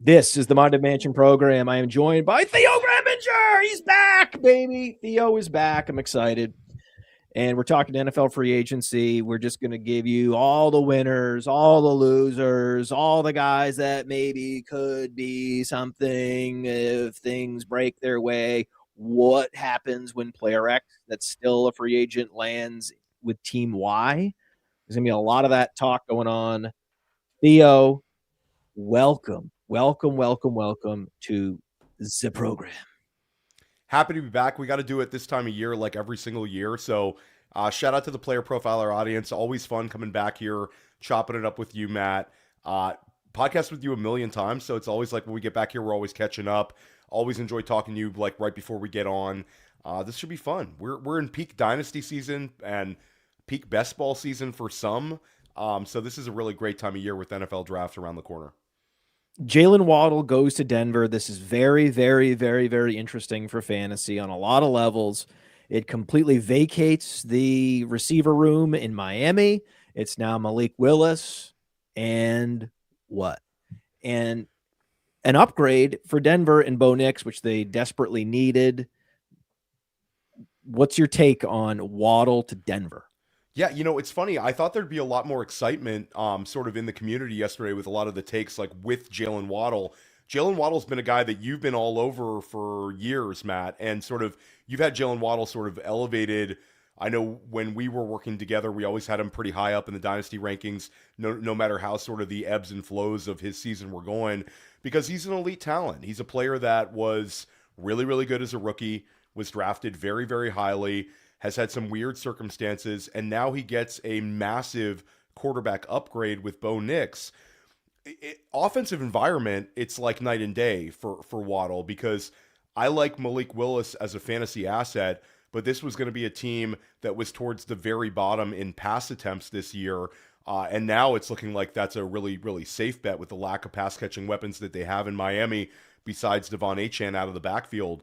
This is the Monday Mansion program. I am joined by Theo Gremminger. He's back, baby. Theo is back. I'm excited. And we're talking NFL free agency. We're just going to give you all the winners, all the losers, all the guys that maybe could be something if things break their way. What happens when player X, that's still a free agent, lands with team Y? There's going to be a lot of that talk going on. Theo, welcome to the program. Happy to be back. We got to do it this time of year, like every single year. So shout out to the Player Profiler audience. Always fun coming back here, chopping it up with you, Matt. Podcast with you a million times. So it's always like when we get back here, we're always catching up. Always enjoy talking to you like right before we get on. This should be fun. We're in peak Dynasty season and peak best ball season for some. So this is a really great time of year with NFL draft around the corner. Jalen Waddle goes to Denver. This is very, very, very, very interesting for fantasy on a lot of levels. It completely vacates the receiver room in Miami. It's now Malik Willis and what? And an upgrade for Denver and Bo Nix, which they desperately needed. What's your take on Waddle to Denver? Yeah, it's funny. I thought there'd be a lot more excitement sort of in the community yesterday with a lot of the takes like with Jalen Waddle. Jalen Waddle's been a guy that you've been all over for years, Matt, and sort of you've had Jalen Waddle sort of elevated. I know when we were working together, we always had him pretty high up in the dynasty rankings, no matter how sort of the ebbs and flows of his season were going, because he's an elite talent. He's a player that was really, really good as a rookie, was drafted very, very highly, has had some weird circumstances, and now he gets a massive quarterback upgrade with Bo Nix. Offensive environment, it's like night and day for Waddle, because I like Malik Willis as a fantasy asset, but this was going to be a team that was towards the very bottom in pass attempts this year, and now it's looking like that's a really, really safe bet with the lack of pass-catching weapons that they have in Miami besides Etienne out of the backfield.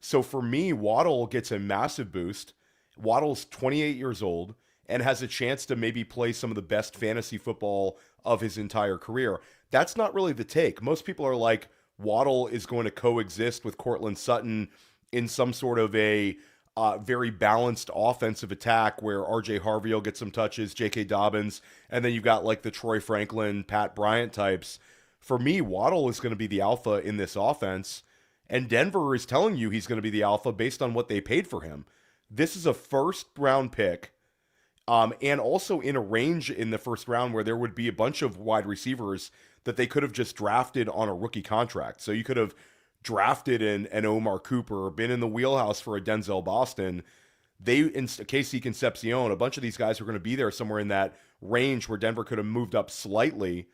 So for me, Waddle gets a massive boost. Waddle's 28 years old and has a chance to maybe play some of the best fantasy football of his entire career. That's not really the take. Most people are like, Waddle is going to coexist with Courtland Sutton in some sort of a very balanced offensive attack where RJ Harvey will get some touches, J.K. Dobbins, and then you've got like the Troy Franklin, Pat Bryant types. For me, Waddle is going to be the alpha in this offense, and Denver is telling you he's going to be the alpha based on what they paid for him. This is a first round pick, and also in a range in the first round where there would be a bunch of wide receivers that they could have just drafted on a rookie contract. So you could have drafted an Omar Cooper, or been in the wheelhouse for a Denzel Boston. Casey Concepcion, a bunch of these guys are going to be there somewhere in that range where Denver could have moved up slightly.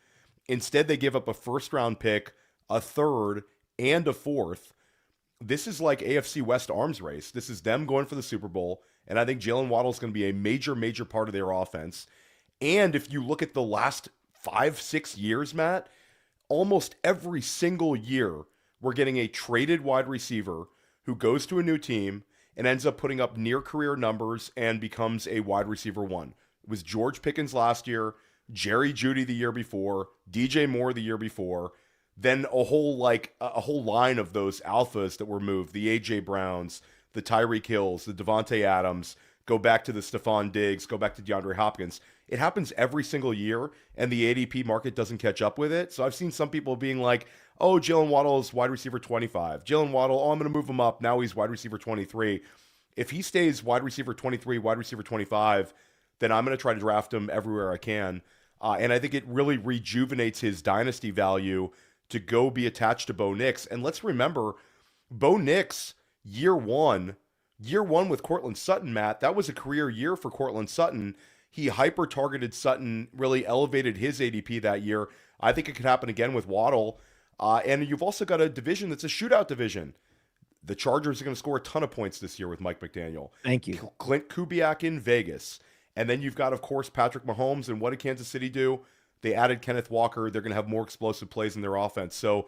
Instead, they give up a first round pick, a third, and a fourth. This is like AFC West arms race. This is them going for the Super Bowl, and I think Jalen Waddle is going to be a major, major part of their offense. And if you look at the last 5-6 years, Matt, almost every single year, we're getting a traded wide receiver who goes to a new team and ends up putting up near career numbers and becomes a wide receiver one. It was George Pickens last year, Jerry Jeudy the year before, DJ Moore the year before. Then a whole line of those alphas that were moved, the AJ Browns, the Tyreek Hills, the Devontae Adams, go back to the Stephon Diggs, go back to DeAndre Hopkins. It happens every single year, and the ADP market doesn't catch up with it. So I've seen some people being like, oh, Jalen Waddle is wide receiver 25. Jalen Waddle, oh, I'm going to move him up. Now he's wide receiver 23. If he stays wide receiver 23, wide receiver 25, then I'm going to try to draft him everywhere I can. And I think it really rejuvenates his dynasty value to go be attached to Bo Nix. And let's remember, Bo Nix, year one with Courtland Sutton, Matt, that was a career year for Courtland Sutton. He hyper-targeted Sutton, really elevated his ADP that year. I think it could happen again with Waddle. And you've also got a division that's a shootout division. The Chargers are going to score a ton of points this year with Mike McDaniel. Thank you. Clint Kubiak in Vegas. And then you've got, of course, Patrick Mahomes. And what did Kansas City do? They added Kenneth Walker. They're going to have more explosive plays in their offense. So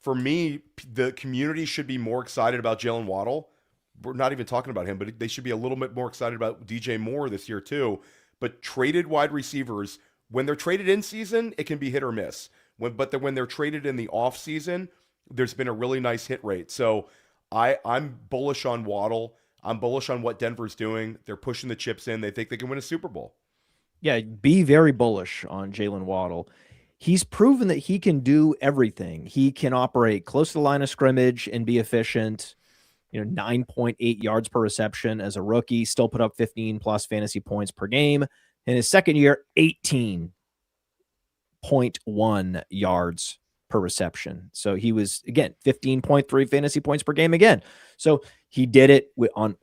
for me, the community should be more excited about Jalen Waddle. We're not even talking about him, but they should be a little bit more excited about DJ Moore this year too. But traded wide receivers, when they're traded in season, it can be hit or miss. when they're traded in the offseason, there's been a really nice hit rate. So I'm bullish on Waddle. I'm bullish on what Denver's doing. They're pushing the chips in. They think they can win a Super Bowl. Yeah, be very bullish on Jalen Waddle. He's proven that he can do everything. He can operate close to the line of scrimmage and be efficient. 9.8 yards per reception as a rookie, still put up 15 plus fantasy points per game. In his second year, 18.1 yards per reception. So he was, again, 15.3 fantasy points per game again. So he did it on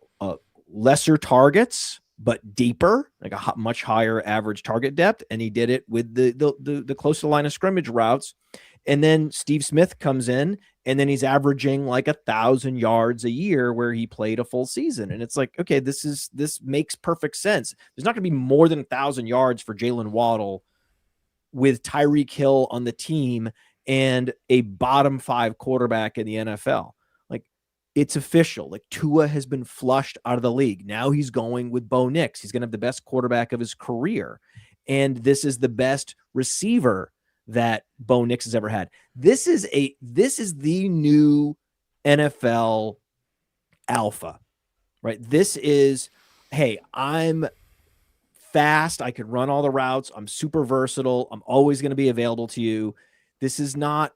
lesser targets, but deeper, like a much higher average target depth. And he did it with the close to the line of scrimmage routes. And then Steve Smith comes in, and then he's averaging like 1,000 yards a year where he played a full season. And it's like, okay, this makes perfect sense. There's not going to be more than 1,000 yards for Jalen Waddle with Tyreek Hill on the team and a bottom 5 quarterback in the NFL. Like, it's official. Like, Tua has been flushed out of the league. Now he's going with Bo Nix. He's going to have the best quarterback of his career. And this is the best receiver that Bo Nix has ever had. This is the new NFL alpha, right? This is, hey, I'm fast. I can run all the routes. I'm super versatile. I'm always going to be available to you. This is not,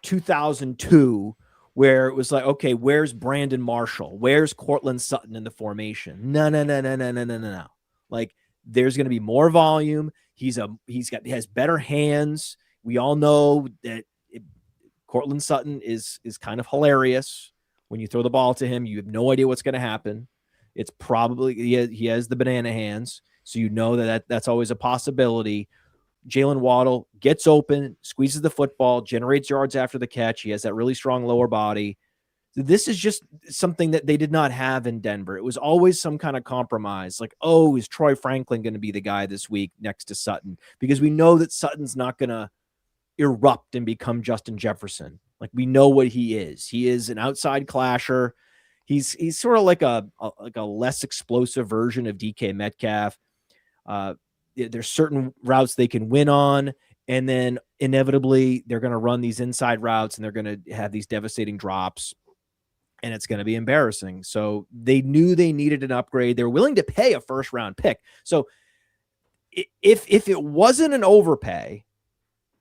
2002 where it was like, okay, where's Brandon Marshall? Where's Cortland Sutton in the formation? No. Like, there's going to be more volume. He has better hands. We all know that Cortland Sutton is kind of hilarious. When you throw the ball to him, you have no idea what's going to happen. It's probably he has the banana hands, so you know that's always a possibility. Jalen Waddle gets open, squeezes the football, generates yards after the catch. He has that really strong lower body. This is just something that they did not have in Denver. It was always some kind of compromise. Like, oh, is Troy Franklin going to be the guy this week next to Sutton? Because we know that Sutton's not going to erupt and become Justin Jefferson. Like, we know what he is. He is an outside clasher. He's sort of like a less explosive version of DK Metcalf. There's certain routes they can win on, and then inevitably they're going to run these inside routes and they're going to have these devastating drops. And it's going to be embarrassing. So they knew they needed an upgrade. They were willing to pay a first-round pick. So if it wasn't an overpay,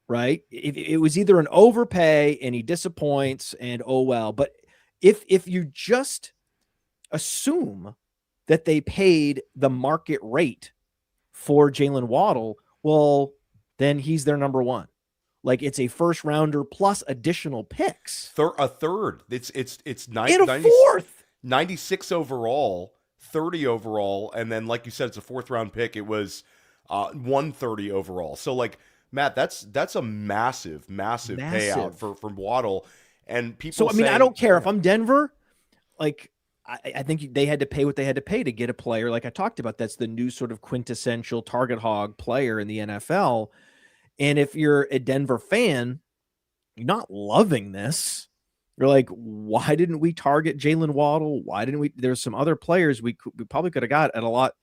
right? If it was either an overpay and he disappoints and oh well. But if you just assume that they paid the market rate for Jalen Waddle, well, then he's their number one. Like, it's a first rounder plus additional picks. A third. It's In a fourth. 96 overall, 30 overall, and then, like you said, it's a fourth round pick. It was 130 overall. So, like, Matt, that's a massive payout for Waddle. And people. So, I don't care if I'm Denver. Like, I think they had to pay what they had to pay to get a player like I talked about. That's the new sort of quintessential target hog player in the NFL. And if you're a Denver fan, you're not loving this. You're like, why didn't we target Jalen Waddle? Why didn't we? There's some other players we probably could have got at a lot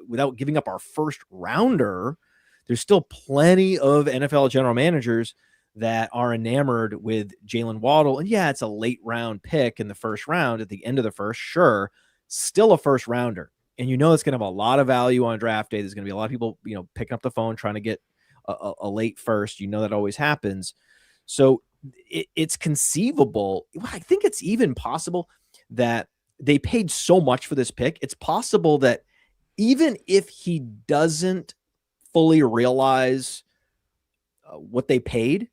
without giving up our first rounder. There's still plenty of NFL general managers that are enamored with Jalen Waddle. And yeah, it's a late round pick in the first round at the end of the first. Sure. Still a first rounder. And it's going to have a lot of value on draft day. There's going to be a lot of people, picking up the phone, trying to get a late first. That always happens. So it's conceivable. I think it's even possible that they paid so much for this pick. It's possible that even if he doesn't fully realize what they paid,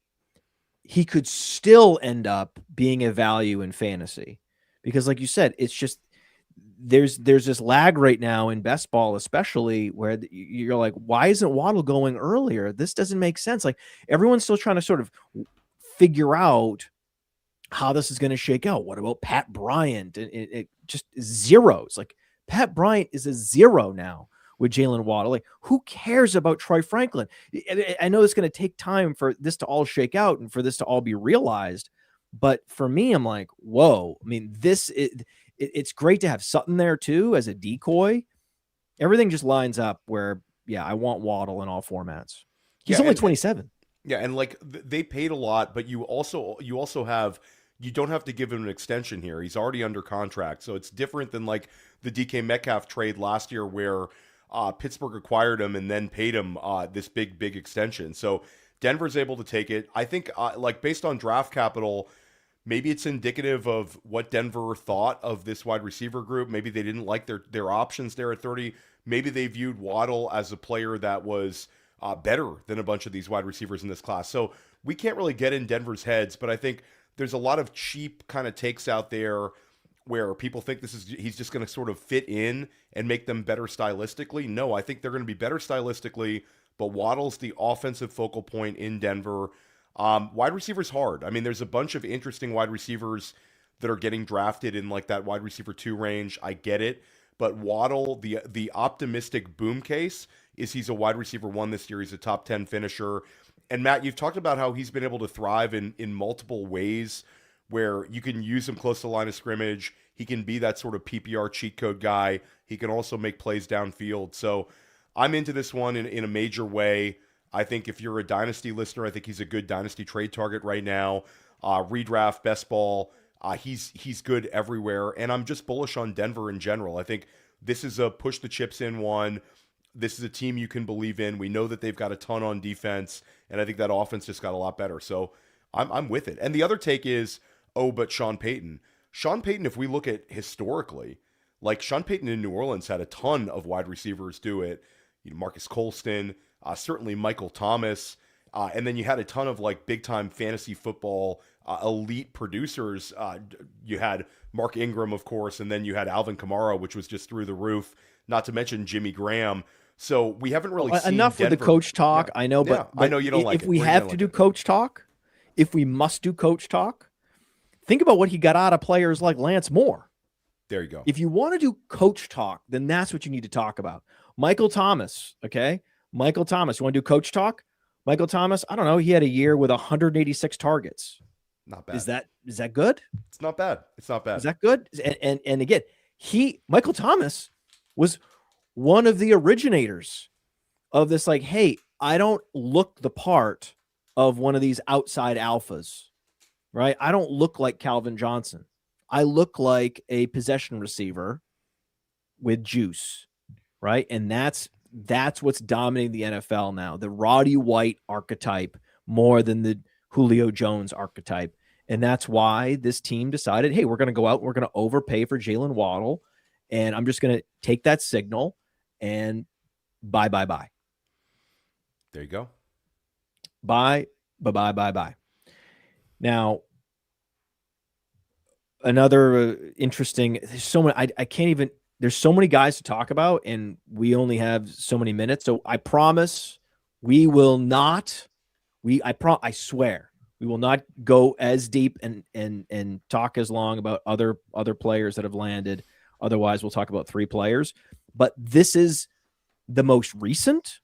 he could still end up being a value in fantasy. Because like you said, it's just, there's this lag right now in best ball, especially where you're like, why isn't Waddle going earlier? This doesn't make sense. Like, everyone's still trying to sort of figure out how this is going to shake out. What about Pat Bryant? It just zeros. Like, Pat Bryant is a zero now with Jalen Waddle. Like, who cares about Troy Franklin? I know it's going to take time for this to all shake out and for this to all be realized. But for me, I'm like, whoa. I mean, it's great to have Sutton there too as a decoy. Everything just lines up where, yeah, I want Waddle in all formats. He's only 27. Yeah, and like they paid a lot, but you also have you don't have to give him an extension here. He's already under contract, so it's different than like the DK Metcalf trade last year where Pittsburgh acquired him and then paid him this big extension. So Denver's able to take it. I think like based on draft capital, maybe it's indicative of what Denver thought of this wide receiver group. Maybe they didn't like their options there at 30. Maybe they viewed Waddle as a player that was better than a bunch of these wide receivers in this class. So we can't really get in Denver's heads, but I think there's a lot of cheap kind of takes out there where people think he's just going to sort of fit in and make them better stylistically. No, I think they're going to be better stylistically, but Waddle's the offensive focal point in Denver. Wide receivers hard. I mean, there's a bunch of interesting wide receivers that are getting drafted in like that wide receiver 2 range. I get it. But Waddle, the optimistic boom case is he's a wide receiver 1 this year. He's a top 10 finisher. And Matt, you've talked about how he's been able to thrive in multiple ways where you can use him close to the line of scrimmage. He can be that sort of PPR cheat code guy. He can also make plays downfield. So I'm into this one in a major way. I think if you're a Dynasty listener, I think he's a good Dynasty trade target right now. Redraft, best ball. He's good everywhere. And I'm just bullish on Denver in general. I think this is a push the chips in one. This is a team you can believe in. We know that they've got a ton on defense, and I think that offense just got a lot better. So I'm with it. And the other take is, oh, but Sean Payton. Sean Payton, if we look at historically, like Sean Payton in New Orleans had a ton of wide receivers do it. You know, Marcus Colston, certainly Michael Thomas, and then you had a ton of like big time fantasy football elite producers. You had Mark Ingram, of course, and then you had Alvin Kamara, which was just through the roof. Not to mention Jimmy Graham. So we haven't really seen enough Denver. with the coach talk. Yeah. I know, but I know you don't like it. If we have to do coach talk, if we must do coach talk, think about what he got out of players like Lance Moore. There you go. If you want to do coach talk, then that's what you need to talk about. Michael Thomas, okay? Michael Thomas, you want to do coach talk? Michael Thomas, I don't know. He had a year with 186 targets. Not bad. Is that good? It's not bad. It's not bad. Is that good? And again, Michael Thomas was one of the originators of this, like, hey, I don't look the part of one of these outside alphas, right? I don't look like Calvin Johnson. I look like a possession receiver with juice, right? And that's what's dominating the NFL now, the Roddy White archetype more than the Julio Jones archetype. And that's why this team decided, hey, we're going to go out, we're going to overpay for Jalen Waddle, and I'm just going to take that signal and bye. There you go. Bye. Now, another interesting, there's so many, I can't even, there's so many guys to talk about, and we only have so many minutes. So I promise we will not, I swear, we will not go as deep and talk as long about other players that have landed. Otherwise, we'll talk about 3 players. But this is the most recent.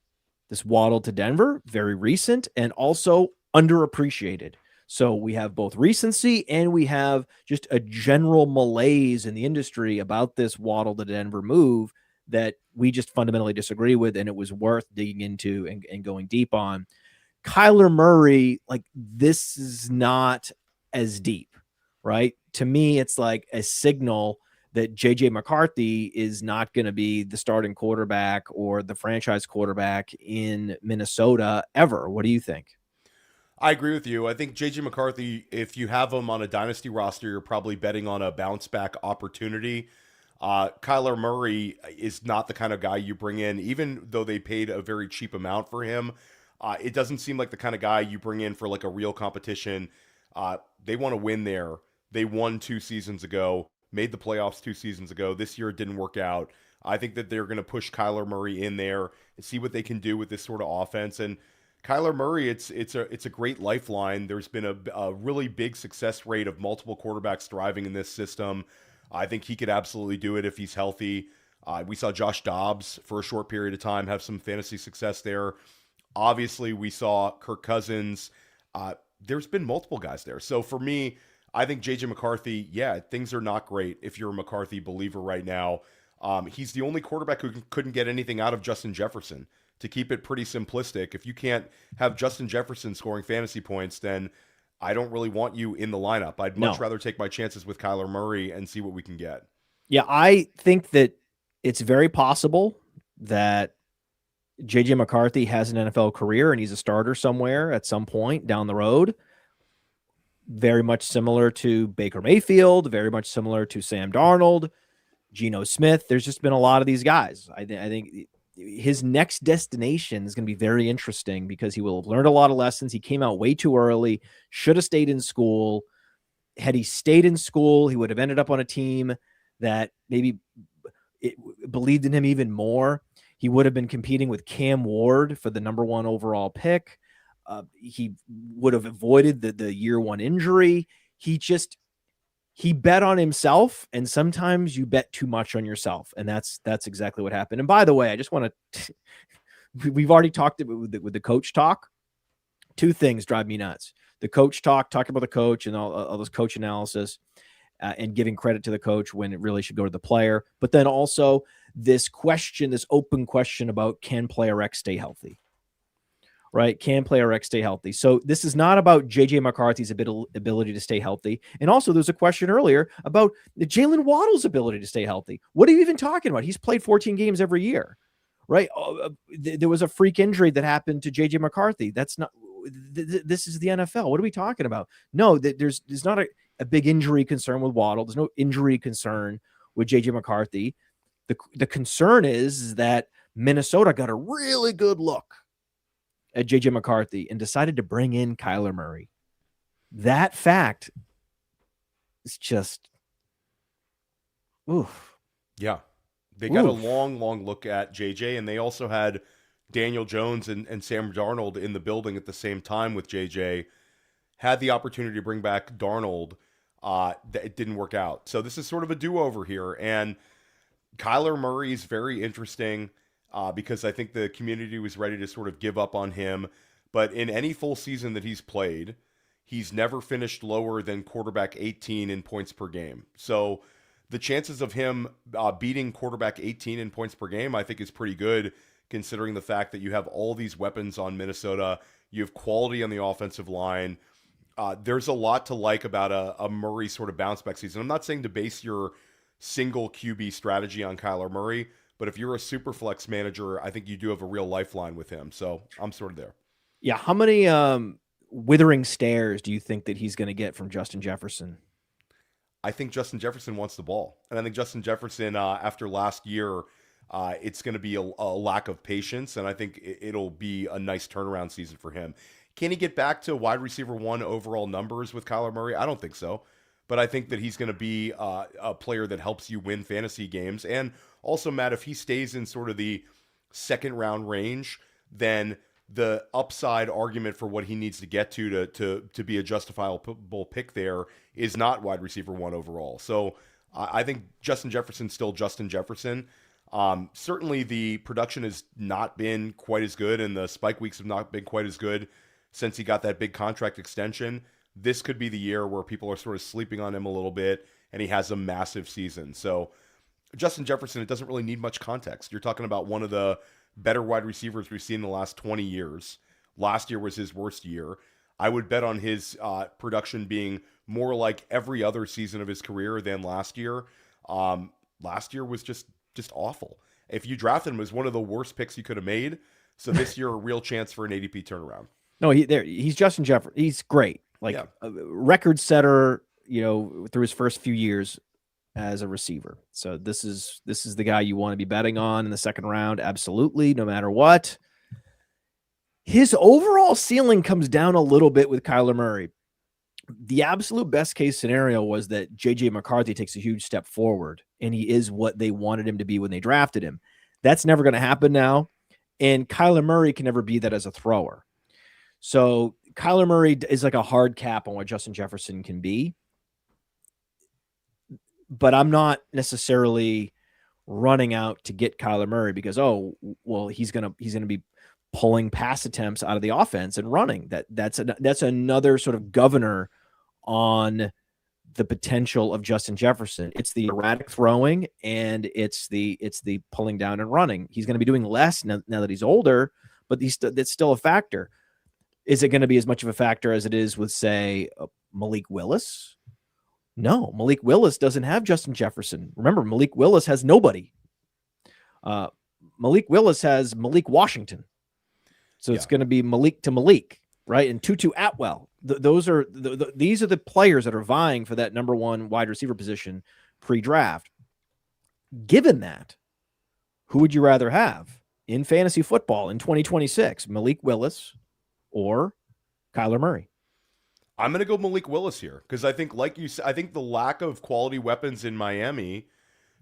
This Waddle to Denver, very recent, and also underappreciated. So we have both recency and we have just a general malaise in the industry about this Waddle to Denver move that we just fundamentally disagree with, and it was worth digging into and going deep on. Kyler Murray, like, this is not as deep, right? To me, it's like a signal that JJ McCarthy is not going to be the starting quarterback or the franchise quarterback in Minnesota ever. What do you think? I agree with you. I think JJ McCarthy, if you have him on a dynasty roster, you're probably betting on a bounce back opportunity. Kyler Murray is not the kind of guy you bring in, even though they paid a very cheap amount for him. It doesn't seem like the kind of guy you bring in for like a real competition. They want to win there. They won 2 seasons ago, made the playoffs 2 seasons ago. This year it didn't work out. I think that they're going to push Kyler Murray in there and see what they can do with this sort of offense. And Kyler Murray, it's a great lifeline. There's been a really big success rate of multiple quarterbacks thriving in this system. I think he could absolutely do it if he's healthy. We saw Josh Dobbs for a short period of time have some fantasy success there. Obviously, we saw Kirk Cousins. There's been multiple guys there. So for me, I think JJ McCarthy, yeah, things are not great if you're a McCarthy believer right now. He's the only quarterback who couldn't get anything out of Justin Jefferson. to keep it pretty simplistic, if you can't have Justin Jefferson scoring fantasy points, then I don't really want you in the lineup. I'd much rather take my chances with Kyler Murray and see what we can get. Yeah, I think that it's very possible that JJ McCarthy has an NFL career and he's a starter somewhere at some point down the road. Very much similar to Baker Mayfield, very much similar to Sam Darnold, Geno Smith. There's just been a lot of these guys. I think his next destination is going to be very interesting because he will have learned a lot of lessons. He came out way too early, should have stayed in school. Had he stayed in school, he would have ended up on a team that maybe believed in him even more. He would have been competing with Cam Ward for the number 1 overall pick. He would have avoided the year 1 injury. He bet on himself, and sometimes you bet too much on yourself, and that's exactly what happened. And by the way, I just want to we've already talked with the coach talk. 2 things drive me nuts: the coach talking about the coach and all this coach analysis, and giving credit to the coach when it really should go to the player. But then also this open question about, can player X stay healthy? Right? Can player X stay healthy? So this is not about JJ McCarthy's ability to stay healthy. And also there's a question earlier about Jalen Waddle's ability to stay healthy. What are you even talking about? He's played 14 games every year, right? There was a freak injury that happened to JJ McCarthy. That's not, this is the NFL. What are we talking about? No, there's not a big injury concern with Waddle. There's no injury concern with JJ McCarthy. The concern is that Minnesota got a really good look at JJ McCarthy and decided to bring in Kyler Murray. That fact is just, oof. Yeah. They got a long look at JJ, and they also had Daniel Jones and Sam Darnold in the building at the same time with JJ. Had the opportunity to bring back Darnold. It didn't work out. So this is sort of a do-over here. And Kyler Murray is very interesting. Because I think the community was ready to sort of give up on him. But in any full season that he's played, he's never finished lower than quarterback 18 in points per game. So the chances of him beating quarterback 18 in points per game, I think, is pretty good, considering the fact that you have all these weapons on Minnesota. You have quality on the offensive line. There's a lot to like about a Murray sort of bounce back season. I'm not saying to base your single QB strategy on Kyler Murray, but if you're a super flex manager, I think you do have a real lifeline with him. So I'm sort of there. Yeah. How many withering stares do you think that he's going to get from Justin Jefferson? I think Justin Jefferson wants the ball. And I think Justin Jefferson, after last year, it's going to be a lack of patience. And I think it'll be a nice turnaround season for him. Can he get back to wide receiver 1 overall numbers with Kyler Murray? I don't think so. But I think that he's going to be a player that helps you win fantasy games. And also, Matt, if he stays in sort of the second round range, then the upside argument for what he needs to get to be a justifiable pick there is not wide receiver 1 overall. So I think Justin Jefferson's still Justin Jefferson. Certainly the production has not been quite as good, and the spike weeks have not been quite as good since he got that big contract extension. This could be the year where people are sort of sleeping on him a little bit, and he has a massive season. So Justin Jefferson, it doesn't really need much context. You're talking about one of the better wide receivers we've seen in the last 20 years. Last year was his worst year. I would bet on his production being more like every other season of his career than last year. Last year was just awful. If you drafted him as one of the worst picks you could have made, so this year a real chance for an ADP turnaround. No, he's Justin Jefferson. He's great. Like a record setter, through his first few years as a receiver. So this is the guy you want to be betting on in the second round. Absolutely. No matter what. His overall ceiling comes down a little bit with Kyler Murray. The absolute best case scenario was that JJ McCarthy takes a huge step forward and he is what they wanted him to be when they drafted him. That's never going to happen now. And Kyler Murray can never be that as a thrower. So Kyler Murray is like a hard cap on what Justin Jefferson can be. But I'm not necessarily running out to get Kyler Murray because, he's gonna be pulling pass attempts out of the offense and running. That's another sort of governor on the potential of Justin Jefferson. It's the erratic throwing and it's the pulling down and running. He's going to be doing less now that he's older, but that's still a factor. Is it going to be as much of a factor as it is with, say, Malik Willis? No, Malik Willis doesn't have Justin Jefferson. Remember, Malik Willis has nobody. Malik Willis has Malik Washington. So it's going to be Malik to Malik, right? And Tutu Atwell. These are the players that are vying for that number one wide receiver position pre-draft. Given that, who would you rather have in fantasy football in 2026? Malik Willis or Kyler Murray? I'm going to go Malik Willis here because I think, like you said, I think the lack of quality weapons in Miami.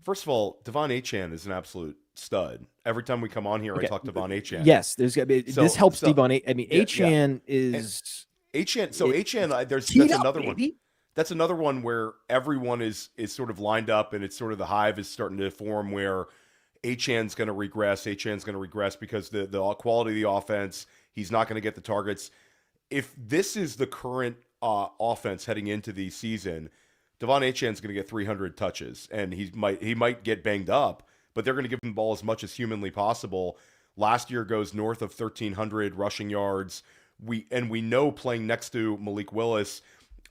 First of all, Devon Achane is an absolute stud. Every time we come on here, I talk Devon Achane. Yes, this helps Devon. Achane is Achane. So Achane, that's another one. That's another one where everyone is sort of lined up, and it's sort of the hive is starting to form where Achane's going to regress. Achane's going to regress because the quality of the offense, he's not going to get the targets. If this is the current offense heading into the season, Devon Achane's going to get 300 touches, and he might get banged up, but they're going to give him the ball as much as humanly possible. Last year goes north of 1,300 rushing yards. We know playing next to Malik Willis,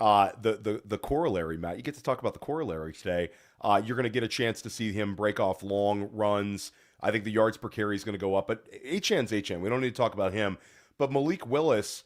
the corollary, Matt, you get to talk about the corollary today. You're going to get a chance to see him break off long runs. I think the yards per carry is going to go up, but Achane's Achane. We don't need to talk about him. But Malik Willis,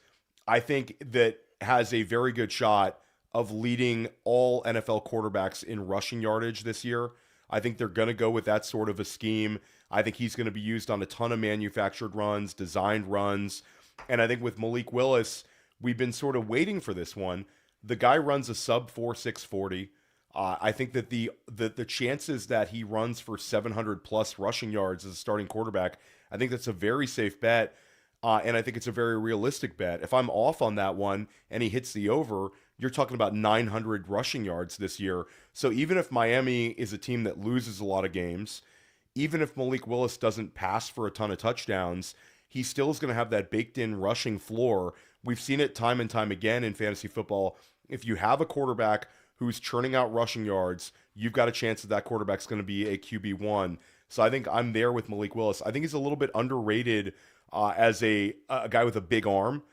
I think that has a very good shot of leading all NFL quarterbacks in rushing yardage this year. I think they're going to go with that sort of a scheme. I think he's going to be used on a ton of manufactured runs, designed runs. And I think with Malik Willis, we've been sort of waiting for this one. The guy runs a sub 4.640. I think that the chances that he runs for 700 plus rushing yards as a starting quarterback, I think that's a very safe bet. And I think it's a very realistic bet. If I'm off on that one and he hits the over, you're talking about 900 rushing yards this year. So even if Miami is a team that loses a lot of games, even if Malik Willis doesn't pass for a ton of touchdowns, he still is going to have that baked-in rushing floor. We've seen it time and time again in fantasy football. If you have a quarterback who's churning out rushing yards, you've got a chance that quarterback's going to be a QB1. So I think I'm there with Malik Willis. I think he's a little bit underrated as a guy with a big arm.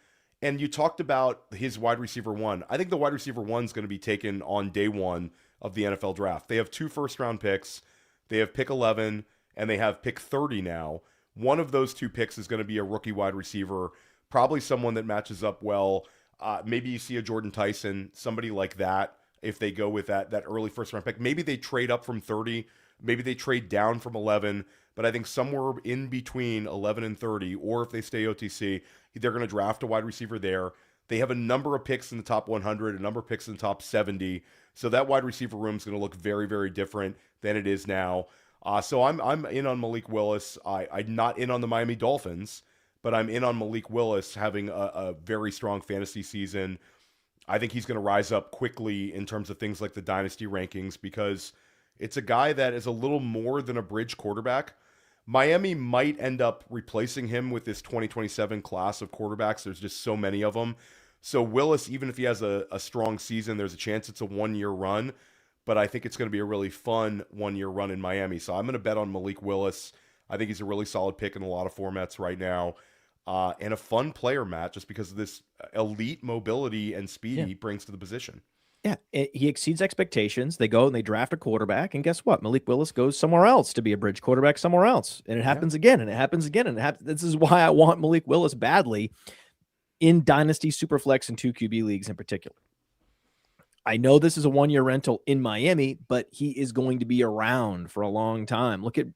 And you talked about his wide receiver one. I think the wide receiver one is going to be taken on day one of the NFL draft. They have 2 first-round picks. They have pick 11, and they have pick 30 now. One of those 2 picks is going to be a rookie wide receiver, probably someone that matches up well. Maybe you see a Jordan Tyson, somebody like that, if they go with that early first-round pick. Maybe they trade up from 30. Maybe they trade down from 11. But I think somewhere in between 11 and 30, or if they stay OTC, they're going to draft a wide receiver there. They have a number of picks in the top 100, a number of picks in the top 70. So that wide receiver room is going to look very, very different than it is now. So I'm in on Malik Willis. I'm not in on the Miami Dolphins, but I'm in on Malik Willis having a very strong fantasy season. I think he's going to rise up quickly in terms of things like the Dynasty rankings because it's a guy that is a little more than a bridge quarterback. Miami might end up replacing him with this 2027 class of quarterbacks. There's just so many of them. So Willis, even if he has a strong season, there's a chance it's a one-year run. But I think it's going to be a really fun one-year run in Miami. So I'm going to bet on Malik Willis. I think he's a really solid pick in a lot of formats right now. And a fun player, Matt, just because of this elite mobility and speed he brings to the position. Yeah, he exceeds expectations. They go and they draft a quarterback, and guess what? Malik Willis goes somewhere else to be a bridge quarterback somewhere else. And it happens again, and it happens again, and this is why I want Malik Willis badly in Dynasty, Superflex, and 2 QB leagues in particular. I know this is a one-year rental in Miami, but he is going to be around for a long time. Look at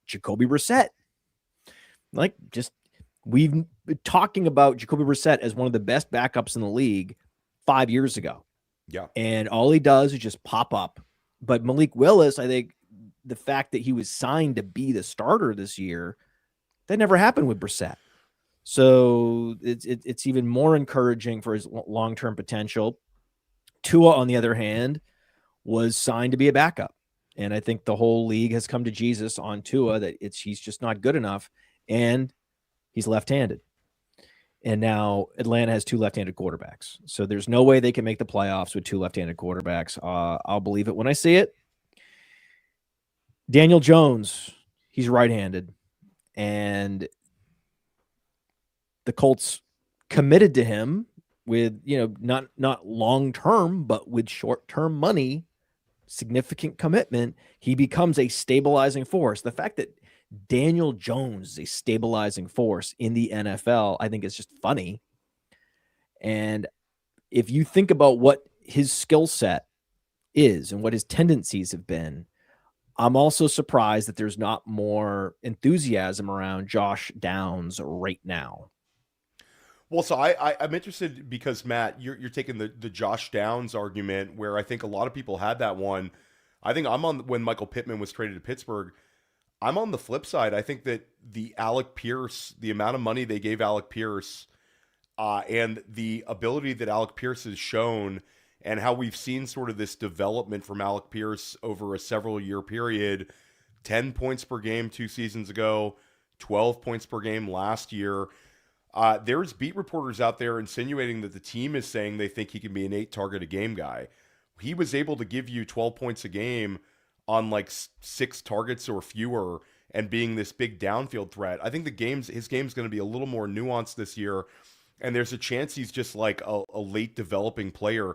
Jacoby Brissett. We've been talking about Jacoby Brissett as one of the best backups in the league 5 years ago. Yeah. And all he does is just pop up. But Malik Willis, I think the fact that he was signed to be the starter this year, that never happened with Brissett. So it's even more encouraging for his long-term potential. Tua, on the other hand, was signed to be a backup. And I think the whole league has come to Jesus on Tua that he's just not good enough. And he's left-handed. And now Atlanta has 2 left-handed quarterbacks. So there's no way they can make the playoffs with 2 left-handed quarterbacks. I'll believe it when I see it. Daniel Jones, he's right-handed. And the Colts committed to him with, not long-term, but with short-term money, significant commitment. He becomes a stabilizing force. The fact that Daniel Jones is a stabilizing force in the NFL, I think is just funny. And if you think about what his skill set is and what his tendencies have been, I'm also surprised that there's not more enthusiasm around Josh Downs right now. Well, so I'm interested because Matt, you're taking the Josh Downs argument where I think a lot of people had that one. I think I'm on when Michael Pittman was traded to Pittsburgh. I'm on the flip side. I think that the Alec Pierce, the amount of money they gave Alec Pierce, and the ability that Alec Pierce has shown, and how we've seen sort of this development from Alec Pierce over a several year period, 10 points per game 2 seasons ago, 12 points per game last year. There's beat reporters out there insinuating that the team is saying they think he can be an 8 target a game guy. He was able to give you 12 points a game on like 6 targets or fewer and being this big downfield threat. I think his game's going to be a little more nuanced this year, and there's a chance he's just like a late developing player.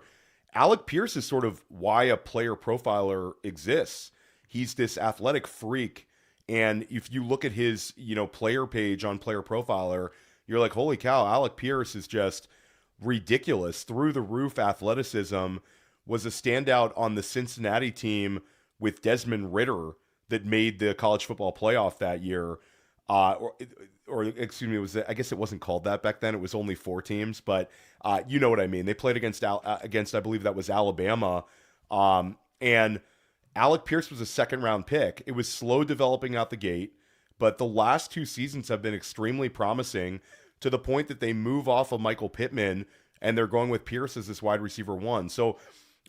Alec Pierce is sort of why a player profiler exists. He's this athletic freak, and if you look at his, player page on Player Profiler, you're like, holy cow, Alec Pierce is just ridiculous. Through the roof athleticism, was a standout on the Cincinnati team with Desmond Ridder that made the college football playoff that year. Or excuse me, I guess it wasn't called that back then. It was only 4 teams, but you know what I mean. They played against I believe that was Alabama. And Alec Pierce was a 2nd-round pick. It was slow developing out the gate, but the last 2 seasons have been extremely promising to the point that they move off of Michael Pittman and they're going with Pierce as this wide receiver 1. So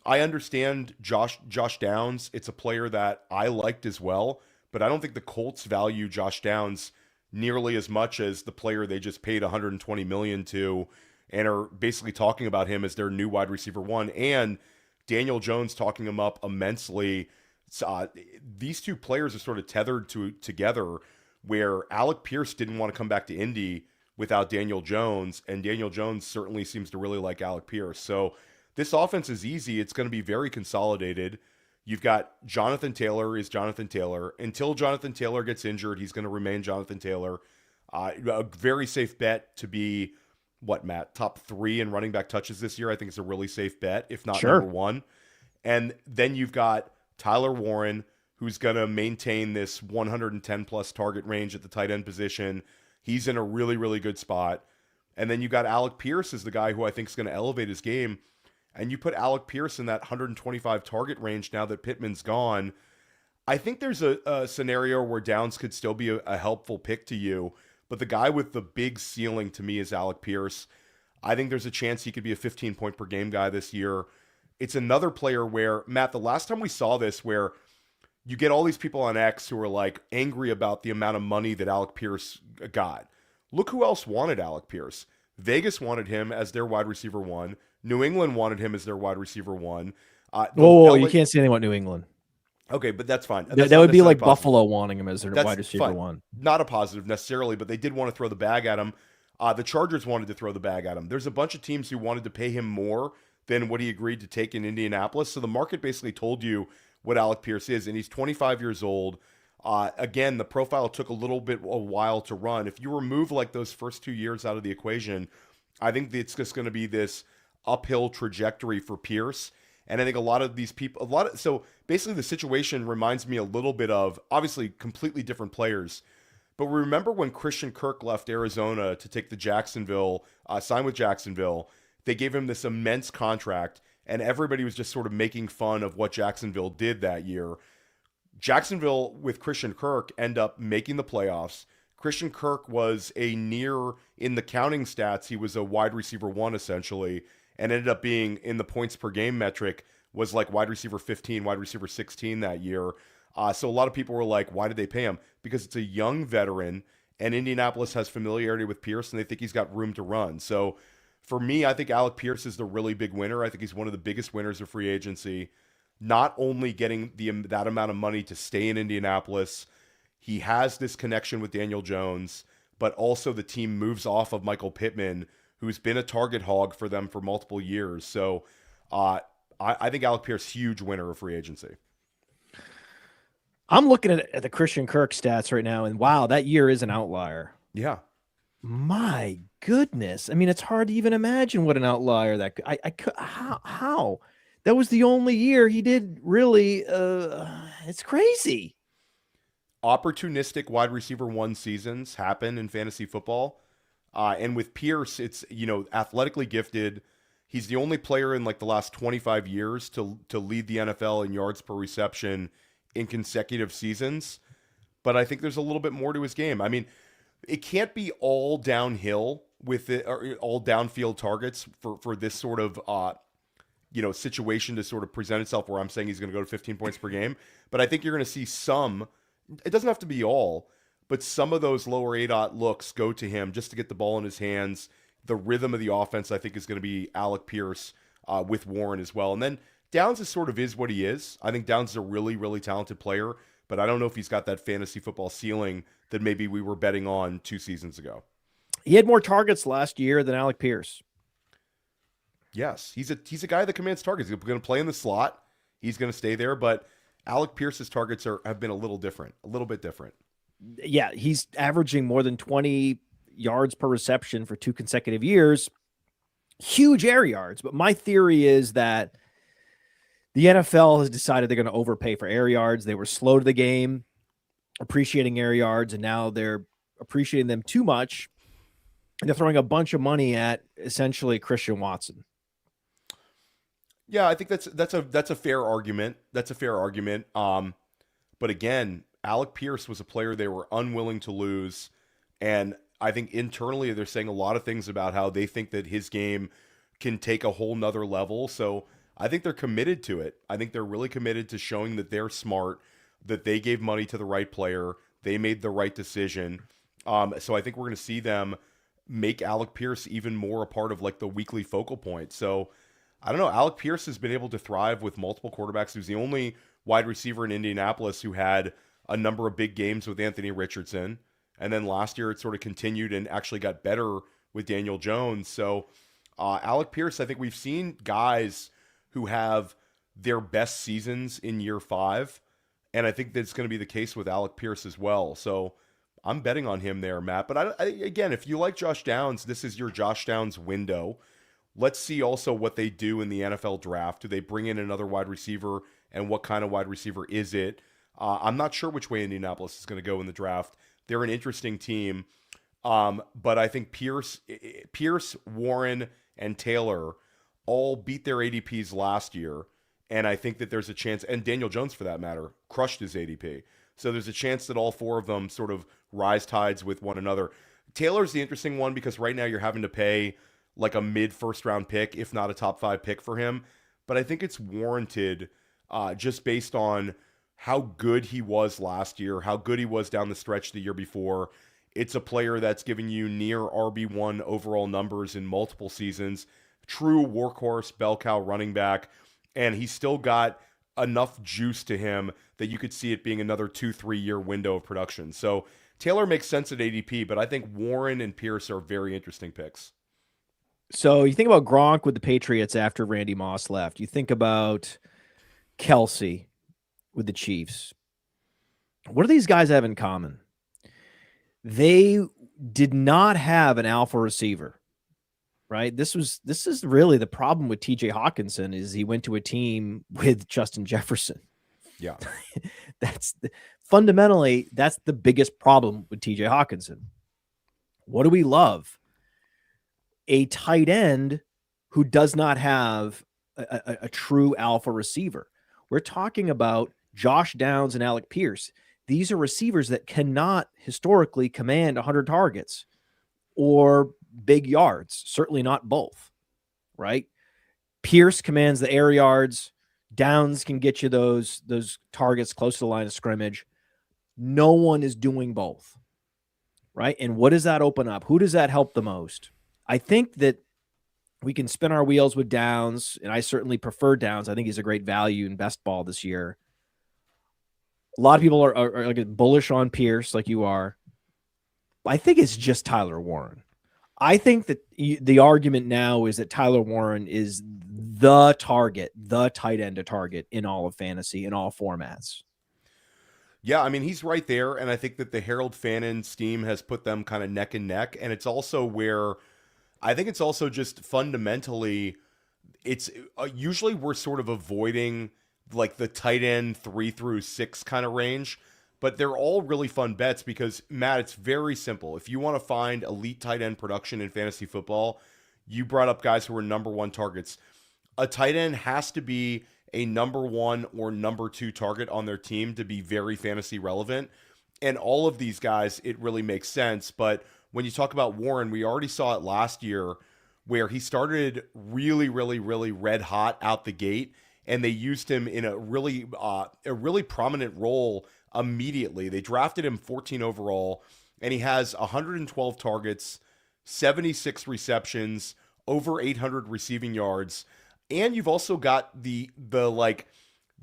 I understand Josh Downs. It's a player that I liked as well, but I don't think the Colts value Josh Downs nearly as much as the player they just paid $120 million to and are basically talking about him as their new wide receiver 1, and Daniel Jones talking him up immensely. These 2 players are sort of tethered together, where Alec Pierce didn't want to come back to Indy without Daniel Jones, and Daniel Jones certainly seems to really like Alec Pierce. So this offense is easy. It's going to be very consolidated. You've got Jonathan Taylor is Jonathan Taylor. Until Jonathan Taylor gets injured, he's going to remain Jonathan Taylor. A very safe bet to be, Matt, top 3 in running back touches this year. I think it's a really safe bet, if not number 1. And then you've got Tyler Warren, who's going to maintain this 110-plus target range at the tight end position. He's in a really, really good spot. And then you got Alec Pierce as the guy who I think is going to elevate his game. And you put Alec Pierce in that 125 target range now that Pittman's gone. I think there's a scenario where Downs could still be a helpful pick to you, but the guy with the big ceiling to me is Alec Pierce. I think there's a chance he could be a 15-point per game guy this year. It's another player where, Matt, the last time we saw this, where you get all these people on X who are like angry about the amount of money that Alec Pierce got. Look who else wanted Alec Pierce. Vegas wanted him as their wide receiver 1. New England wanted him as their wide receiver 1. Whoa, you can't say anything about New England. Okay, but that's fine. That would be like Buffalo wanting him as their wide receiver 1. Not a positive necessarily, but they did want to throw the bag at him. The Chargers wanted to throw the bag at him. There's a bunch of teams who wanted to pay him more than what he agreed to take in Indianapolis. So the market basically told you what Alec Pierce is, and he's 25 years old. Again, the profile took a while to run. If you remove like those first 2 years out of the equation, I think it's just going to be this uphill trajectory for Pierce. And I think a lot of these people, so basically the situation reminds me a little bit of, obviously completely different players, but remember when Christian Kirk left Arizona to take the sign with Jacksonville, they gave him this immense contract, and everybody was just sort of making fun of what Jacksonville did that year. Jacksonville, with Christian Kirk, end up making the playoffs. Christian Kirk was in the counting stats, he was a wide receiver 1 essentially, and ended up being in the points per game metric, was like wide receiver 15, wide receiver 16 that year. So a lot of people were like, why did they pay him? Because it's a young veteran, and Indianapolis has familiarity with Pierce, and they think he's got room to run. So for me, I think Alec Pierce is the really big winner. I think he's one of the biggest winners of free agency. Not only getting that amount of money to stay in Indianapolis, he has this connection with Daniel Jones, but also the team moves off of Michael Pittman, who's been a target hog for them for multiple years. So I think Alec Pierce, huge winner of free agency. I'm looking at the Christian Kirk stats right now, and wow, that year is an outlier. Yeah. My goodness. I mean, it's hard to even imagine what an outlier that could. How? That was the only year he did really. It's crazy. Opportunistic wide receiver 1 seasons happen in fantasy football. And with Pierce, it's, athletically gifted. He's the only player in like the last 25 years to lead the NFL in yards per reception in consecutive seasons. But I think there's a little bit more to his game. I mean, it can't be all downhill with it, or all downfield targets for this sort of situation to sort of present itself, where I'm saying he's going to go to 15 points per game. But I think you're going to see some. It doesn't have to be all, but some of those lower ADOT looks go to him just to get the ball in his hands. The rhythm of the offense, I think, is going to be Alec Pierce with Warren as well. And then Downs is what he is. I think Downs is a really, really talented player, but I don't know if he's got that fantasy football ceiling that maybe we were betting on 2 seasons ago. He had more targets last year than Alec Pierce. Yes, he's a guy that commands targets. He's going to play in the slot. He's going to stay there, but Alec Pierce's targets have been a little bit different. Yeah, he's averaging more than 20 yards per reception for 2 consecutive years. Huge air yards. But my theory is that the NFL has decided they're going to overpay for air yards. They were slow to the game, appreciating air yards, and now they're appreciating them too much. And they're throwing a bunch of money at essentially Christian Watson. Yeah, I think that's a fair argument. That's a fair argument. But again, Alec Pierce was a player they were unwilling to lose, and I think internally they're saying a lot of things about how they think that his game can take a whole nother level. So I think they're committed to it. I think they're really committed to showing that they're smart, that they gave money to the right player, they made the right decision. So I think we're going to see them make Alec Pierce even more a part of like the weekly focal point. So I don't know. Alec Pierce has been able to thrive with multiple quarterbacks. He was the only wide receiver in Indianapolis who had a number of big games with Anthony Richardson. And then last year it sort of continued and actually got better with Daniel Jones. So Alec Pierce, I think we've seen guys who have their best seasons in year 5. And I think that's going to be the case with Alec Pierce as well. So I'm betting on him there, Matt. But again, if you like Josh Downs, this is your Josh Downs window. Let's see also what they do in the NFL draft. Do they bring in another wide receiver, and what kind of wide receiver is it? I'm not sure which way Indianapolis is going to go in the draft. They're an interesting team, but I think Pierce, Warren, and Taylor all beat their ADPs last year, and I think that there's a chance, and Daniel Jones for that matter, crushed his ADP. So there's a chance that all 4 of them sort of rise tides with one another. Taylor's the interesting one because right now you're having to pay like a mid-first round pick, if not a top 5 pick for him. But I think it's warranted just based on how good he was last year, how good he was down the stretch the year before. It's a player that's giving you near RB1 overall numbers in multiple seasons. True workhorse, bell cow running back. And he's still got enough juice to him that you could see it being another 2-3 year window of production. So Taylor makes sense at ADP, but I think Warren and Pierce are very interesting picks. So you think about Gronk with the Patriots after Randy Moss left. You think about Kelsey with the Chiefs. What do these guys have in common? They did not have an alpha receiver, right? This is really the problem with TJ Hawkinson is he went to a team with Justin Jefferson. Yeah. Fundamentally, that's the biggest problem with TJ Hawkinson. What do we love? A tight end who does not have a true alpha receiver. We're talking about Josh Downs and Alec Pierce. These are receivers that cannot historically command 100 targets or big yards, certainly not both, right? Pierce commands the air yards. Downs can get you those targets close to the line of scrimmage. No one is doing both, right? And what does that open up? Who does that help the most? I think that we can spin our wheels with Downs, and I certainly prefer Downs. I think he's a great value in best ball this year. A lot of people are like bullish on Pierce, like you are. I think it's just Tyler Warren. I think that the argument now is that Tyler Warren is the target, the tight end to target in all of fantasy, in all formats. Yeah, I mean, he's right there, and I think that the Harold Fannin scheme has put them kind of neck and neck, and it's also where I think it's also just fundamentally, it's usually we're sort of avoiding like the tight end 3 through 6 kind of range, but they're all really fun bets because, Matt, it's very simple. If you want to find elite tight end production in fantasy football, you brought up guys who are number one targets. A tight end has to be a number one or number two target on their team to be very fantasy relevant. And all of these guys, it really makes sense. But when you talk about Warren, we already saw it last year where he started really, really, really red hot out the gate. And they used him in a really prominent role immediately. They drafted him 14 overall, and he has 112 targets, 76 receptions, over 800 receiving yards. And you've also got the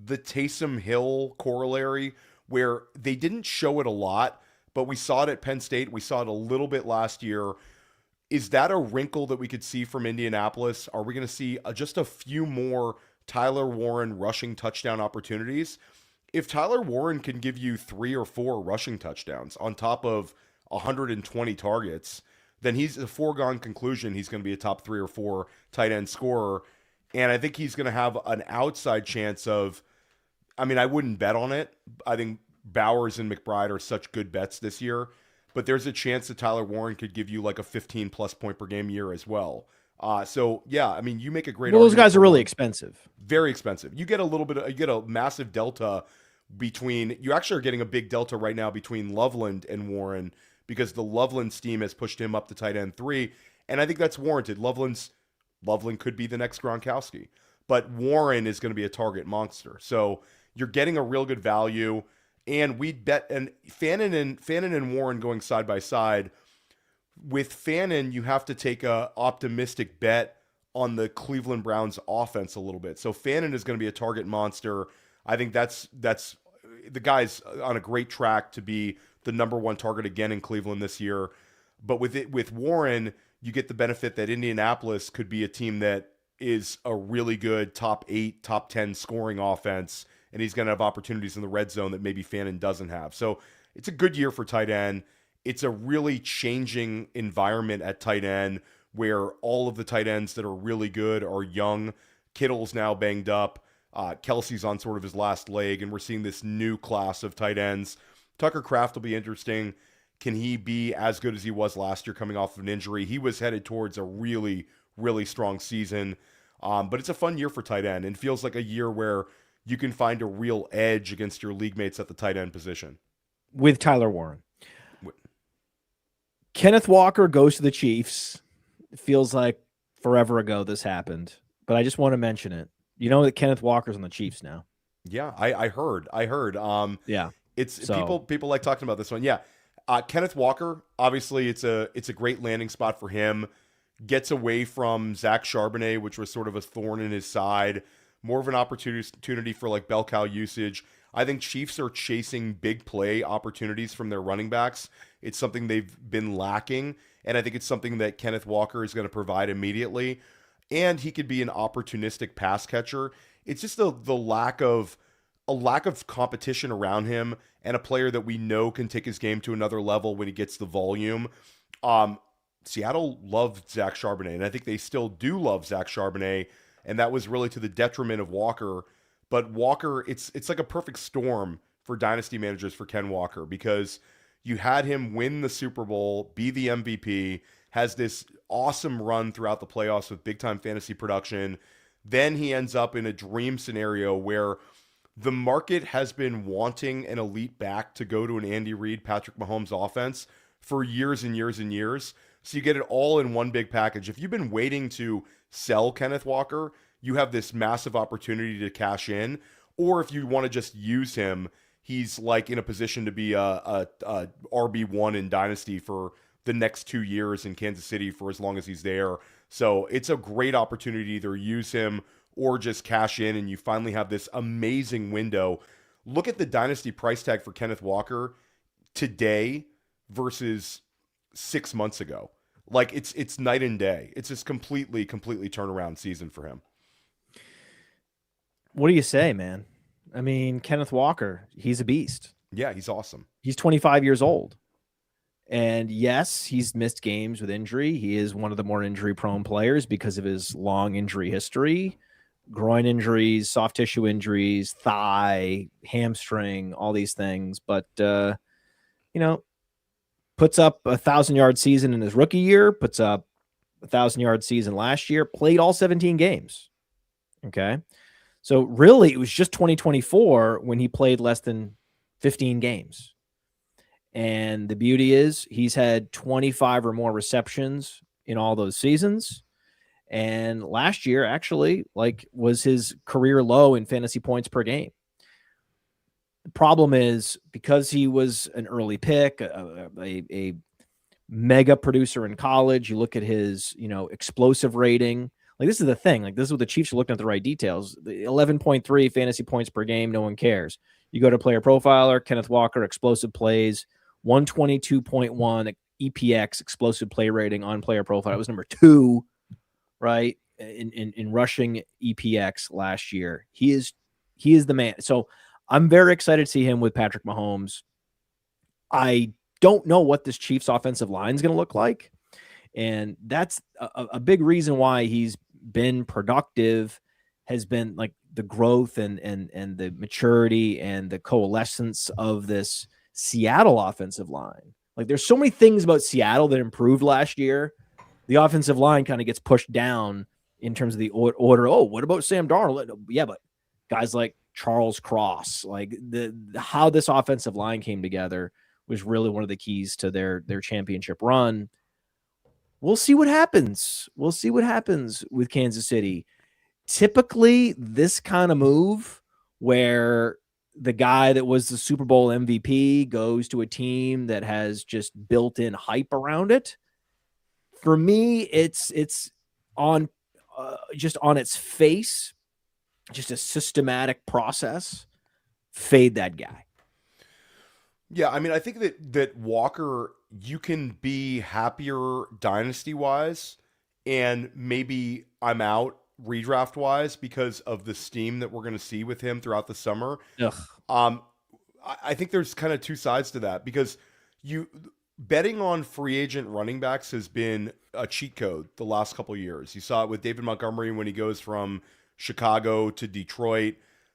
Taysom Hill corollary where they didn't show it a lot, but we saw it at Penn State. We saw it a little bit last year. Is that a wrinkle that we could see from Indianapolis? Are we going to see just a few more Tyler Warren rushing touchdown opportunities? If Tyler Warren can give you 3 or 4 rushing touchdowns on top of 120 targets, then he's a foregone conclusion. He's going to be a top 3 or 4 tight end scorer. And I think he's going to have an outside chance of, I mean, I wouldn't bet on it. I think Bowers and McBride are such good bets this year, but there's a chance that Tyler Warren could give you like a 15 plus point per game year as well. So yeah, I mean, you make a great Well, those argument guys are for really one. expensive. Very expensive. You get you get a massive delta between, you actually are getting a big delta right now between Loveland and Warren because the Loveland steam has pushed him up to tight end 3. And I think that's warranted. Loveland could be the next Gronkowski, but Warren is going to be a target monster. So you're getting a real good value. And we bet, and Fannin and Warren going side by side. With Fannin, you have to take a optimistic bet on the Cleveland Browns offense a little bit. So Fannin is going to be a target monster. I think that's the guy's on a great track to be the number one target again in Cleveland this year. But with Warren, you get the benefit that Indianapolis could be a team that is a really good top 8, top 10 scoring offense, and he's going to have opportunities in the red zone that maybe Fannin doesn't have. So it's a good year for tight end. It's a really changing environment at tight end where all of the tight ends that are really good are young. Kittle's now banged up. Kelsey's on sort of his last leg, and we're seeing this new class of tight ends. Tucker Kraft will be interesting. Can he be as good as he was last year coming off of an injury? He was headed towards a really, really strong season. But it's a fun year for tight end, and feels like a year where you can find a real edge against your league mates at the tight end position. With Tyler Warren. Kenneth Walker goes to the Chiefs. It feels like forever ago this happened, but I just want to mention it. You know that Kenneth Walker's on the Chiefs now. Yeah, I heard. Yeah. It's people like talking about this one. Yeah. Kenneth Walker, obviously it's a great landing spot for him. Gets away from Zach Charbonnet, which was sort of a thorn in his side. More of an opportunity for like bell cow usage. I think Chiefs are chasing big play opportunities from their running backs. It's something they've been lacking, and I think it's something that Kenneth Walker is going to provide immediately. And he could be an opportunistic pass catcher. It's just the lack of competition around him, and a player that we know can take his game to another level when he gets the volume. Seattle loved Zach Charbonnet, and I think they still do love Zach Charbonnet, and that was really to the detriment of Walker. But Walker, it's like a perfect storm for dynasty managers for Ken Walker, because you had him win the Super Bowl, be the MVP, has this awesome run throughout the playoffs with big-time fantasy production. Then he ends up in a dream scenario where the market has been wanting an elite back to go to an Andy Reid, Patrick Mahomes offense for years and years and years. So you get it all in one big package. If you've been waiting to sell Kenneth Walker, you have this massive opportunity to cash in. Or if you want to just use him, he's like in a position to be a RB1 in Dynasty for the next 2 years in Kansas City for as long as he's there. So it's a great opportunity to either use him or just cash in, and you finally have this amazing window. Look at the Dynasty price tag for Kenneth Walker today versus 6 months ago. Like it's night and day. It's just completely turnaround season for him. What do you say, man? I mean, Kenneth Walker, he's a beast. Yeah, he's awesome. He's 25 years old. And yes, he's missed games with injury. He is one of the more injury-prone players because of his long injury history, groin injuries, soft tissue injuries, thigh, hamstring, all these things. But, puts up a 1,000-yard season in his rookie year, puts up a 1,000-yard season last year, played all 17 games. Okay. So really, it was just 2024 when he played less than 15 games. And the beauty is he's had 25 or more receptions in all those seasons. And last year, actually, was his career low in fantasy points per game. The problem is because he was an early pick, a mega producer in college, you look at his, explosive rating. Like, this is the thing. Like, this is what the Chiefs are looking at the right details. The 11.3 fantasy points per game, no one cares. You go to Player Profiler, Kenneth Walker, explosive plays, 122.1 EPX, explosive play rating on Player Profiler. It was number 2, right, in rushing EPX last year. He is the man. So I'm very excited to see him with Patrick Mahomes. I don't know what this Chiefs offensive line is going to look like. And that's a big reason why he's been productive, has been like the growth and the maturity and the coalescence of this Seattle offensive line. Like, there's so many things about Seattle that improved last year. The offensive line kind of gets pushed down in terms of the order. Oh, what about Sam Darnold? Yeah, but guys like Charles Cross, like how this offensive line came together was really one of the keys to their championship run. We'll see what happens. We'll see what happens with Kansas City. Typically, this kind of move where the guy that was the Super Bowl MVP goes to a team that has just built-in hype around it. For me, it's on just on its face, just a systematic process. Fade that guy. Yeah, I mean, I think that Walker, you can be happier dynasty-wise, and maybe I'm out redraft-wise because of the steam that we're going to see with him throughout the summer. Ugh. I think there's kind of two sides to that, because betting on free agent running backs has been a cheat code the last couple of years. You saw it with David Montgomery when he goes from Chicago to Detroit.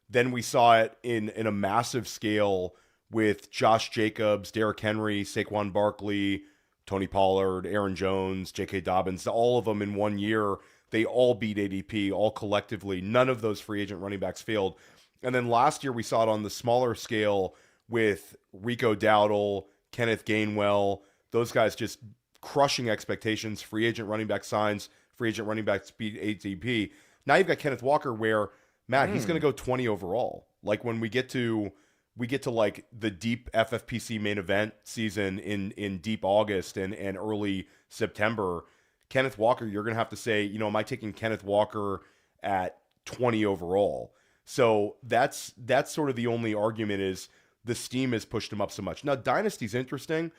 Then we saw it in a massive scale with Josh Jacobs, Derrick Henry, Saquon Barkley, Tony Pollard, Aaron Jones, J.K. Dobbins, all of them in 1 year. They all beat ADP, all collectively. None of those free agent running backs failed. And then last year we saw it on the smaller scale with Rico Dowdle, Kenneth Gainwell, those guys just crushing expectations. Free agent running back signs, free agent running backs beat ADP. Now you've got Kenneth Walker where, Matt, he's going to go 20 overall. Like, when we get to like the deep FFPC main event season in deep August and early September, Kenneth Walker, you're going to have to say, am I taking Kenneth Walker at 20 overall? So that's sort of the only argument, is the steam has pushed him up so much. Now, Dynasty's interesting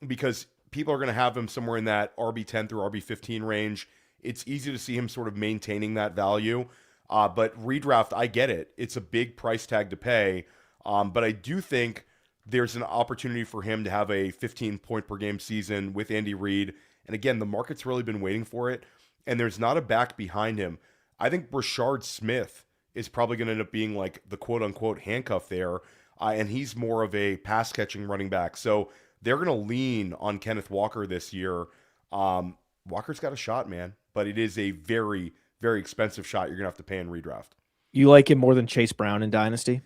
because people are going to have him somewhere in that RB10 through RB15 range. It's easy to see him sort of maintaining that value. But redraft, I get it. It's a big price tag to pay. But I do think there's an opportunity for him to have a 15-point per game season with Andy Reid. And again, the market's really been waiting for it. And there's not a back behind him. I think Rashard Smith is probably going to end up being like the quote-unquote handcuff there. And he's more of a pass-catching running back. So they're going to lean on Kenneth Walker this year. Walker's got a shot, man. But it is a very, very expensive shot you're going to have to pay in redraft. You like him more than Chase Brown in Dynasty?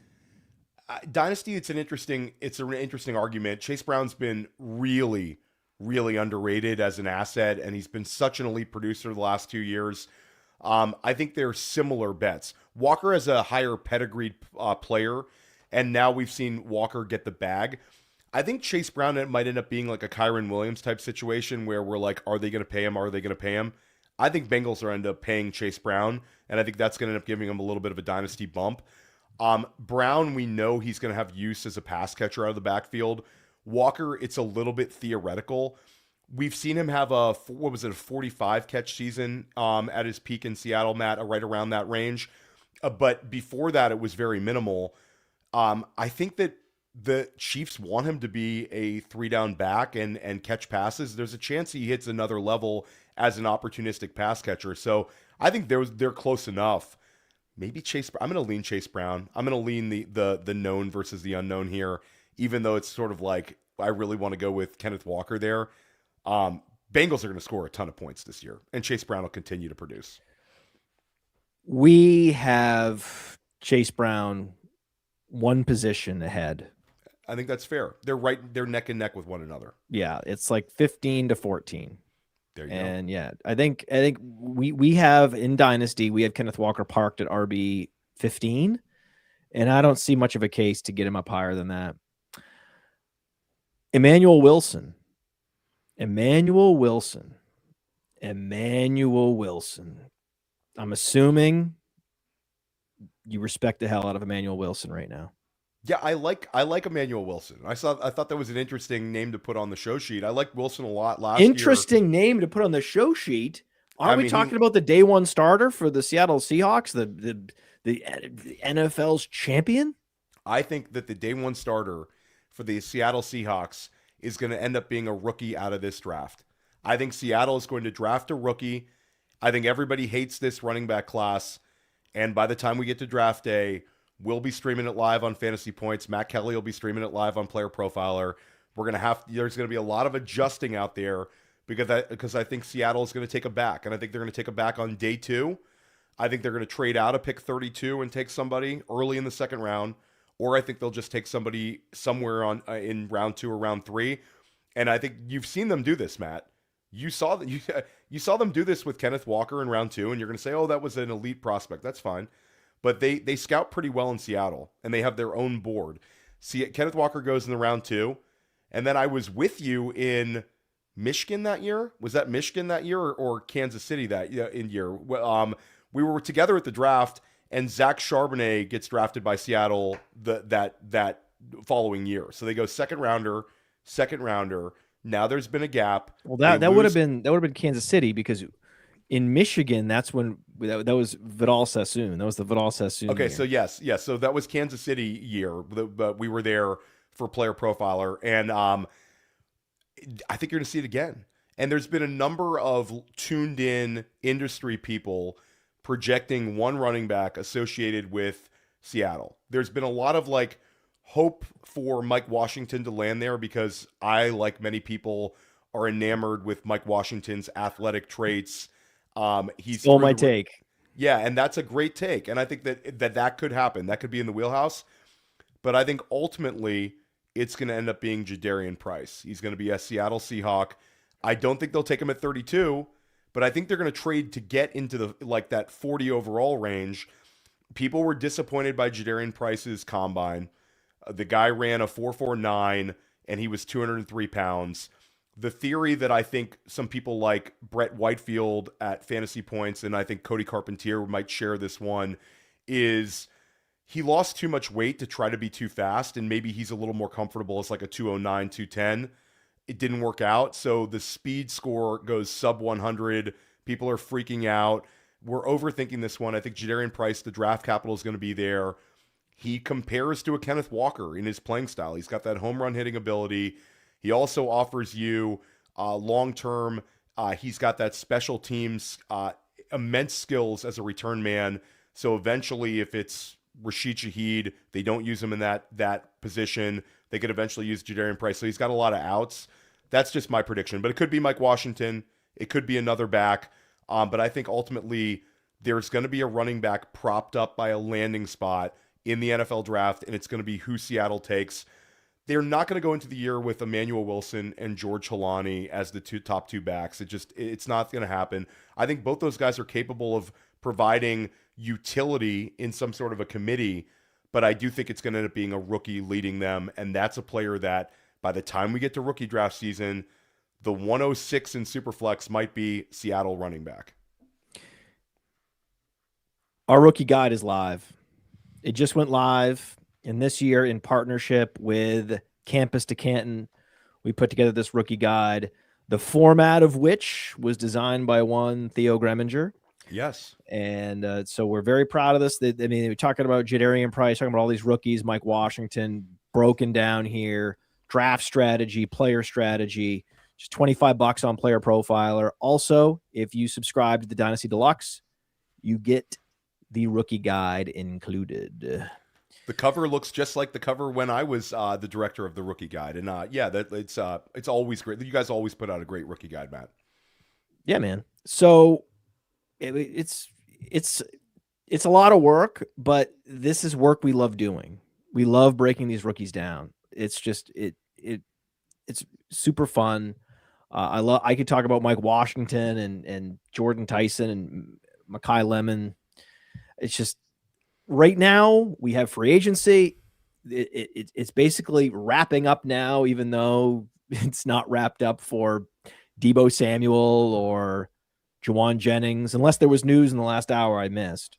Dynasty, it's an interesting argument. Chase Brown's been really, really underrated as an asset, and he's been such an elite producer the last 2 years. I think they're similar bets. Walker as a higher pedigreed player and now we've seen Walker get the bag. I think Chase Brown might end up being like a Kyron Williams type situation where we're like, are they going to pay him? Are they going to pay him? I think Bengals are end up paying Chase Brown, and I think that's going to end up giving him a little bit of a dynasty bump. Brown, we know he's going to have use as a pass catcher out of the backfield. Walker, it's a little bit theoretical. We've seen him have a 45 catch season at his peak in Seattle, Matt, right around that range. But before that, it was very minimal. I think that the Chiefs want him to be a 3-down back and catch passes. There's a chance he hits another level as an opportunistic pass catcher. So I think they're close enough. Maybe Chase. I'm going to lean Chase Brown. I'm going to lean the known versus the unknown here, even though it's sort of like I really want to go with Kenneth Walker there. Bengals are going to score a ton of points this year, and Chase Brown will continue to produce. We have Chase Brown one position ahead. I think that's fair. They're neck and neck with one another. Yeah, it's like 15-14. There you and go. Yeah, I think we have in Dynasty, we have Kenneth Walker parked at RB 15, and I don't see much of a case to get him up higher than that. Emmanuel Wilson. I'm assuming you respect the hell out of Emmanuel Wilson right now. Yeah, I like Emmanuel Wilson. I thought that was an interesting name to put on the show sheet. I liked Wilson a lot last year. Interesting name to put on the show sheet. Are we talking about the day one starter for the Seattle Seahawks, the NFL's champion? I think that the day one starter for the Seattle Seahawks is going to end up being a rookie out of this draft. I think Seattle is going to draft a rookie. I think everybody hates this running back class, and by the time we get to draft day, we'll be streaming it live on Fantasy Points. Matt Kelly will be streaming it live on Player Profiler. There's going to be a lot of adjusting out there because I think Seattle is going to take a back, and I think they're going to take a back on day 2. I think they're going to trade out a pick 32 and take somebody early in the second round, or I think they'll just take somebody somewhere in round 2 or round 3. And I think you've seen them do this, Matt. You saw them do this with Kenneth Walker in round 2, and you're going to say, "Oh, that was an elite prospect." That's fine. But they scout pretty well in Seattle, and they have their own board. See, Kenneth Walker goes in the round 2, and then I was with you in Michigan that year. Was that Michigan that year or Kansas City that year? We were together at the draft, and Zach Charbonnet gets drafted by Seattle that following year. So they go second rounder. Now there's been a gap. Well, that would have been Kansas City, because in Michigan, that's when that was Vidal Sassoon. That was the Vidal Sassoon. Okay, year. so yes. So that was Kansas City year, but we were there for Player Profiler, and I think you're going to see it again. And there's been a number of tuned in industry people projecting one running back associated with Seattle. There's been a lot of hope for Mike Washington to land there, because I, like many people, are enamored with Mike Washington's athletic traits. He's stole my take. Yeah, and that's a great take. And I think that could happen. That could be in the wheelhouse. But I think ultimately it's going to end up being Jadarian Price. He's going to be a Seattle Seahawk. I don't think they'll take him at 32, but I think they're going to trade to get into that 40 overall range. People were disappointed by Jadarian Price's combine. The guy ran a 4.49 and he was 203 pounds. The theory that I think some people like Brett Whitefield at Fantasy Points, and I think Cody Carpentier might share this one, is he lost too much weight to try to be too fast, and maybe he's a little more comfortable as like a 209, 210. It didn't work out, so the speed score goes sub 100. People are freaking out. We're overthinking this one. I think Jadarian Price, the draft capital is going to be there. He compares to a Kenneth Walker in his playing style. He's got that home run hitting ability. He also offers you long-term. He's got that special teams, immense skills as a return man. So eventually, if it's Rashid Shaheed, they don't use him in that position. They could eventually use Jadarian Price. So he's got a lot of outs. That's just my prediction. But it could be Mike Washington. It could be another back. But I think ultimately there's going to be a running back propped up by a landing spot in the NFL draft, and it's going to be who Seattle takes. They're not going to go into the year with Emmanuel Wilson and George Halani as the top two backs. It's not going to happen. I think both those guys are capable of providing utility in some sort of a committee, but I do think it's going to end up being a rookie leading them, and that's a player that by the time we get to rookie draft season, the 106 in Superflex might be Seattle running back. Our rookie guide is live. It just went live, and this year in partnership with Campus to Canton, we put together this rookie guide, the format of which was designed by one Theo Gremminger. Yes. And so we're very proud of this. I mean, we're talking about Jadarian Price, talking about all these rookies, Mike Washington, broken down here, draft strategy, player strategy, just $25 on Player Profiler. Also, if you subscribe to the Dynasty Deluxe, you get the rookie guide included. The cover looks just like the cover when I was the director of the rookie guide. And yeah, it's always great. You guys always put out a great rookie guide, Matt. Yeah, man. So it's a lot of work, but this is work we love doing. We love breaking these rookies down. It's just it's super fun. I could talk about Mike Washington and Jordan Tyson and Mekhi Lemon. It's just right now we have free agency. It's basically wrapping up now, even though it's not wrapped up for Deebo Samuel or Juwan Jennings, unless there was news in the last hour I missed.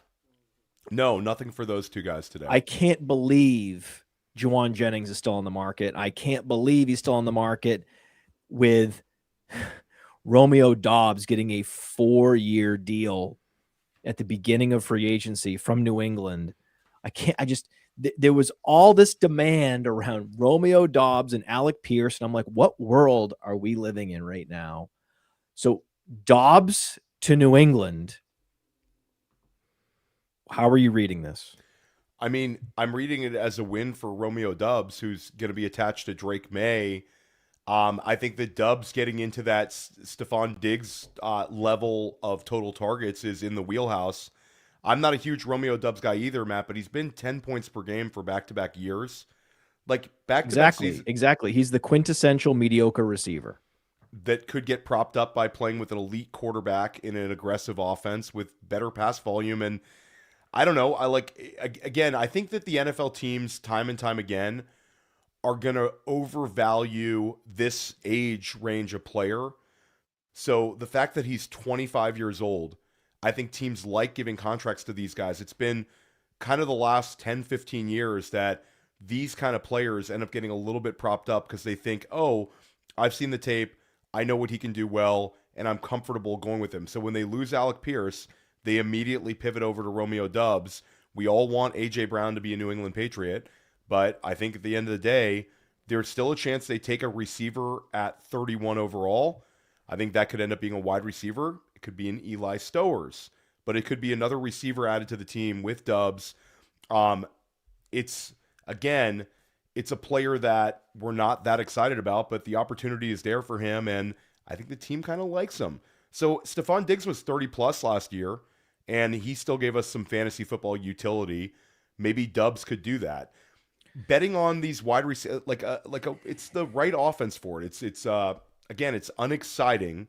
No, nothing for those two guys today. I can't believe Juwan Jennings is still on the market. I can't believe he's still on the market with Romeo Doubs getting a 4-year deal at the beginning of free agency from New England. There was all this demand around Romeo Doubs and Alec Pierce. And I'm like, what world are we living in right now? So Doubs to New England. How are you reading this? I mean, I'm reading it as a win for Romeo Doubs, who's going to be attached to Drake May. I think that Doubs getting into that Stephon Diggs level of total targets is in the wheelhouse. I'm not a huge Romeo Doubs guy either, Matt, but he's been 10 points per game for back-to-back years. Like back-to-back seasons. Exactly. He's the quintessential mediocre receiver that could get propped up by playing with an elite quarterback in an aggressive offense with better pass volume. And I don't know. I think that the NFL teams time and time again are going to overvalue this age range of player. So the fact that he's 25 years old, I think teams like giving contracts to these guys. It's been kind of the last 10, 15 years that these kind of players end up getting a little bit propped up because they think, oh, I've seen the tape. I know what he can do well, and I'm comfortable going with him. So when they lose Alec Pierce, they immediately pivot over to Romeo Doubs. We all want A.J. Brown to be a New England Patriot, but I think at the end of the day, there's still a chance they take a receiver at 31 overall. I think that could end up being a wide receiver. It could be an Eli Stowers, but it could be another receiver added to the team with Doubs. It's a player that we're not that excited about, but the opportunity is there for him, and I think the team kind of likes him. So Stephon Diggs was 30-plus last year, and he still gave us some fantasy football utility. Maybe Doubs could do that. Betting on these wide receivers, it's the right offense for it. It's unexciting,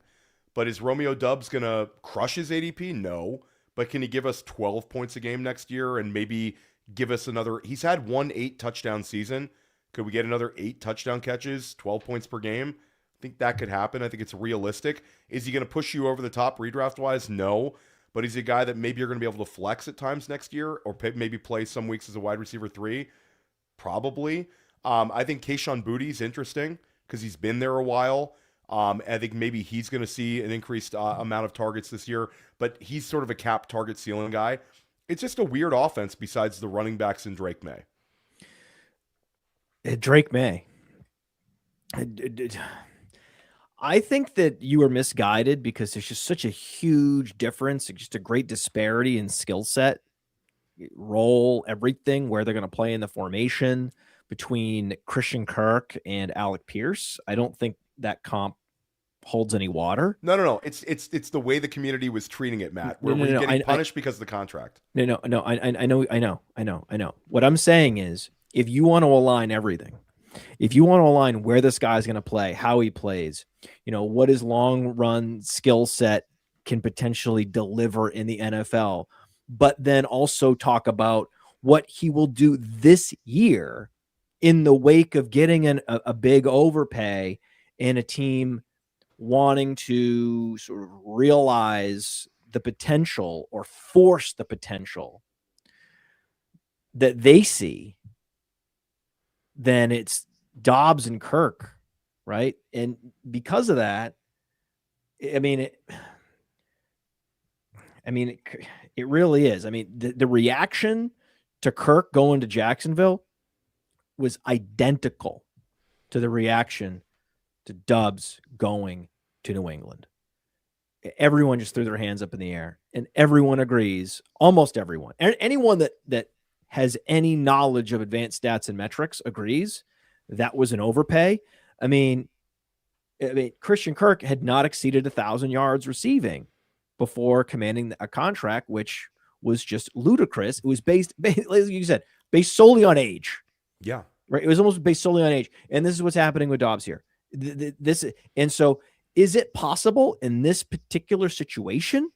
but is Romeo Doubs going to crush his ADP? No, but can he give us 12 points a game next year and maybe give us another? He's had 1 8-touchdown season. Could we get another 8 touchdown catches, 12 points per game? I think that could happen. I think it's realistic. Is he going to push you over the top redraft-wise? No. But he's a guy that maybe you're going to be able to flex at times next year or maybe play some weeks as a wide receiver 3. Probably. I think Kayshon Bouttie's interesting because he's been there a while. I think maybe he's going to see an increased amount of targets this year, but he's sort of a cap target ceiling guy. It's just a weird offense besides the running backs and Drake May. Drake May. I think that you were misguided because there's just such a huge difference, just a great disparity in skill set, role, everything, where they're going to play in the formation between Christian Kirk and Alec Pierce. I don't think that comp holds any water. No. It's the way the community was treating it, Matt. We're getting punished because of the contract. No. I know. What I'm saying is, if you want to align everything, if you want to align where this guy's going to play, how he plays, what his long run skill set can potentially deliver in the NFL, but then also talk about what he will do this year in the wake of getting a big overpay and a team wanting to sort of realize the potential or force the potential that they see, then it's Doubs and Kirk, right? And because of that, I mean, it really is. I mean, the reaction to Kirk going to Jacksonville was identical to the reaction to Doubs going to New England. Everyone just threw their hands up in the air, and everyone agrees, almost everyone, anyone that has any knowledge of advanced stats and metrics agrees that was an overpay. I mean, Christian Kirk had not exceeded 1,000 yards receiving before commanding a contract, which was just ludicrous. It was based, like you said, based solely on age. Yeah. Right. It was almost based solely on age. And this is what's happening with Doubs here. And so is it possible in this particular situation,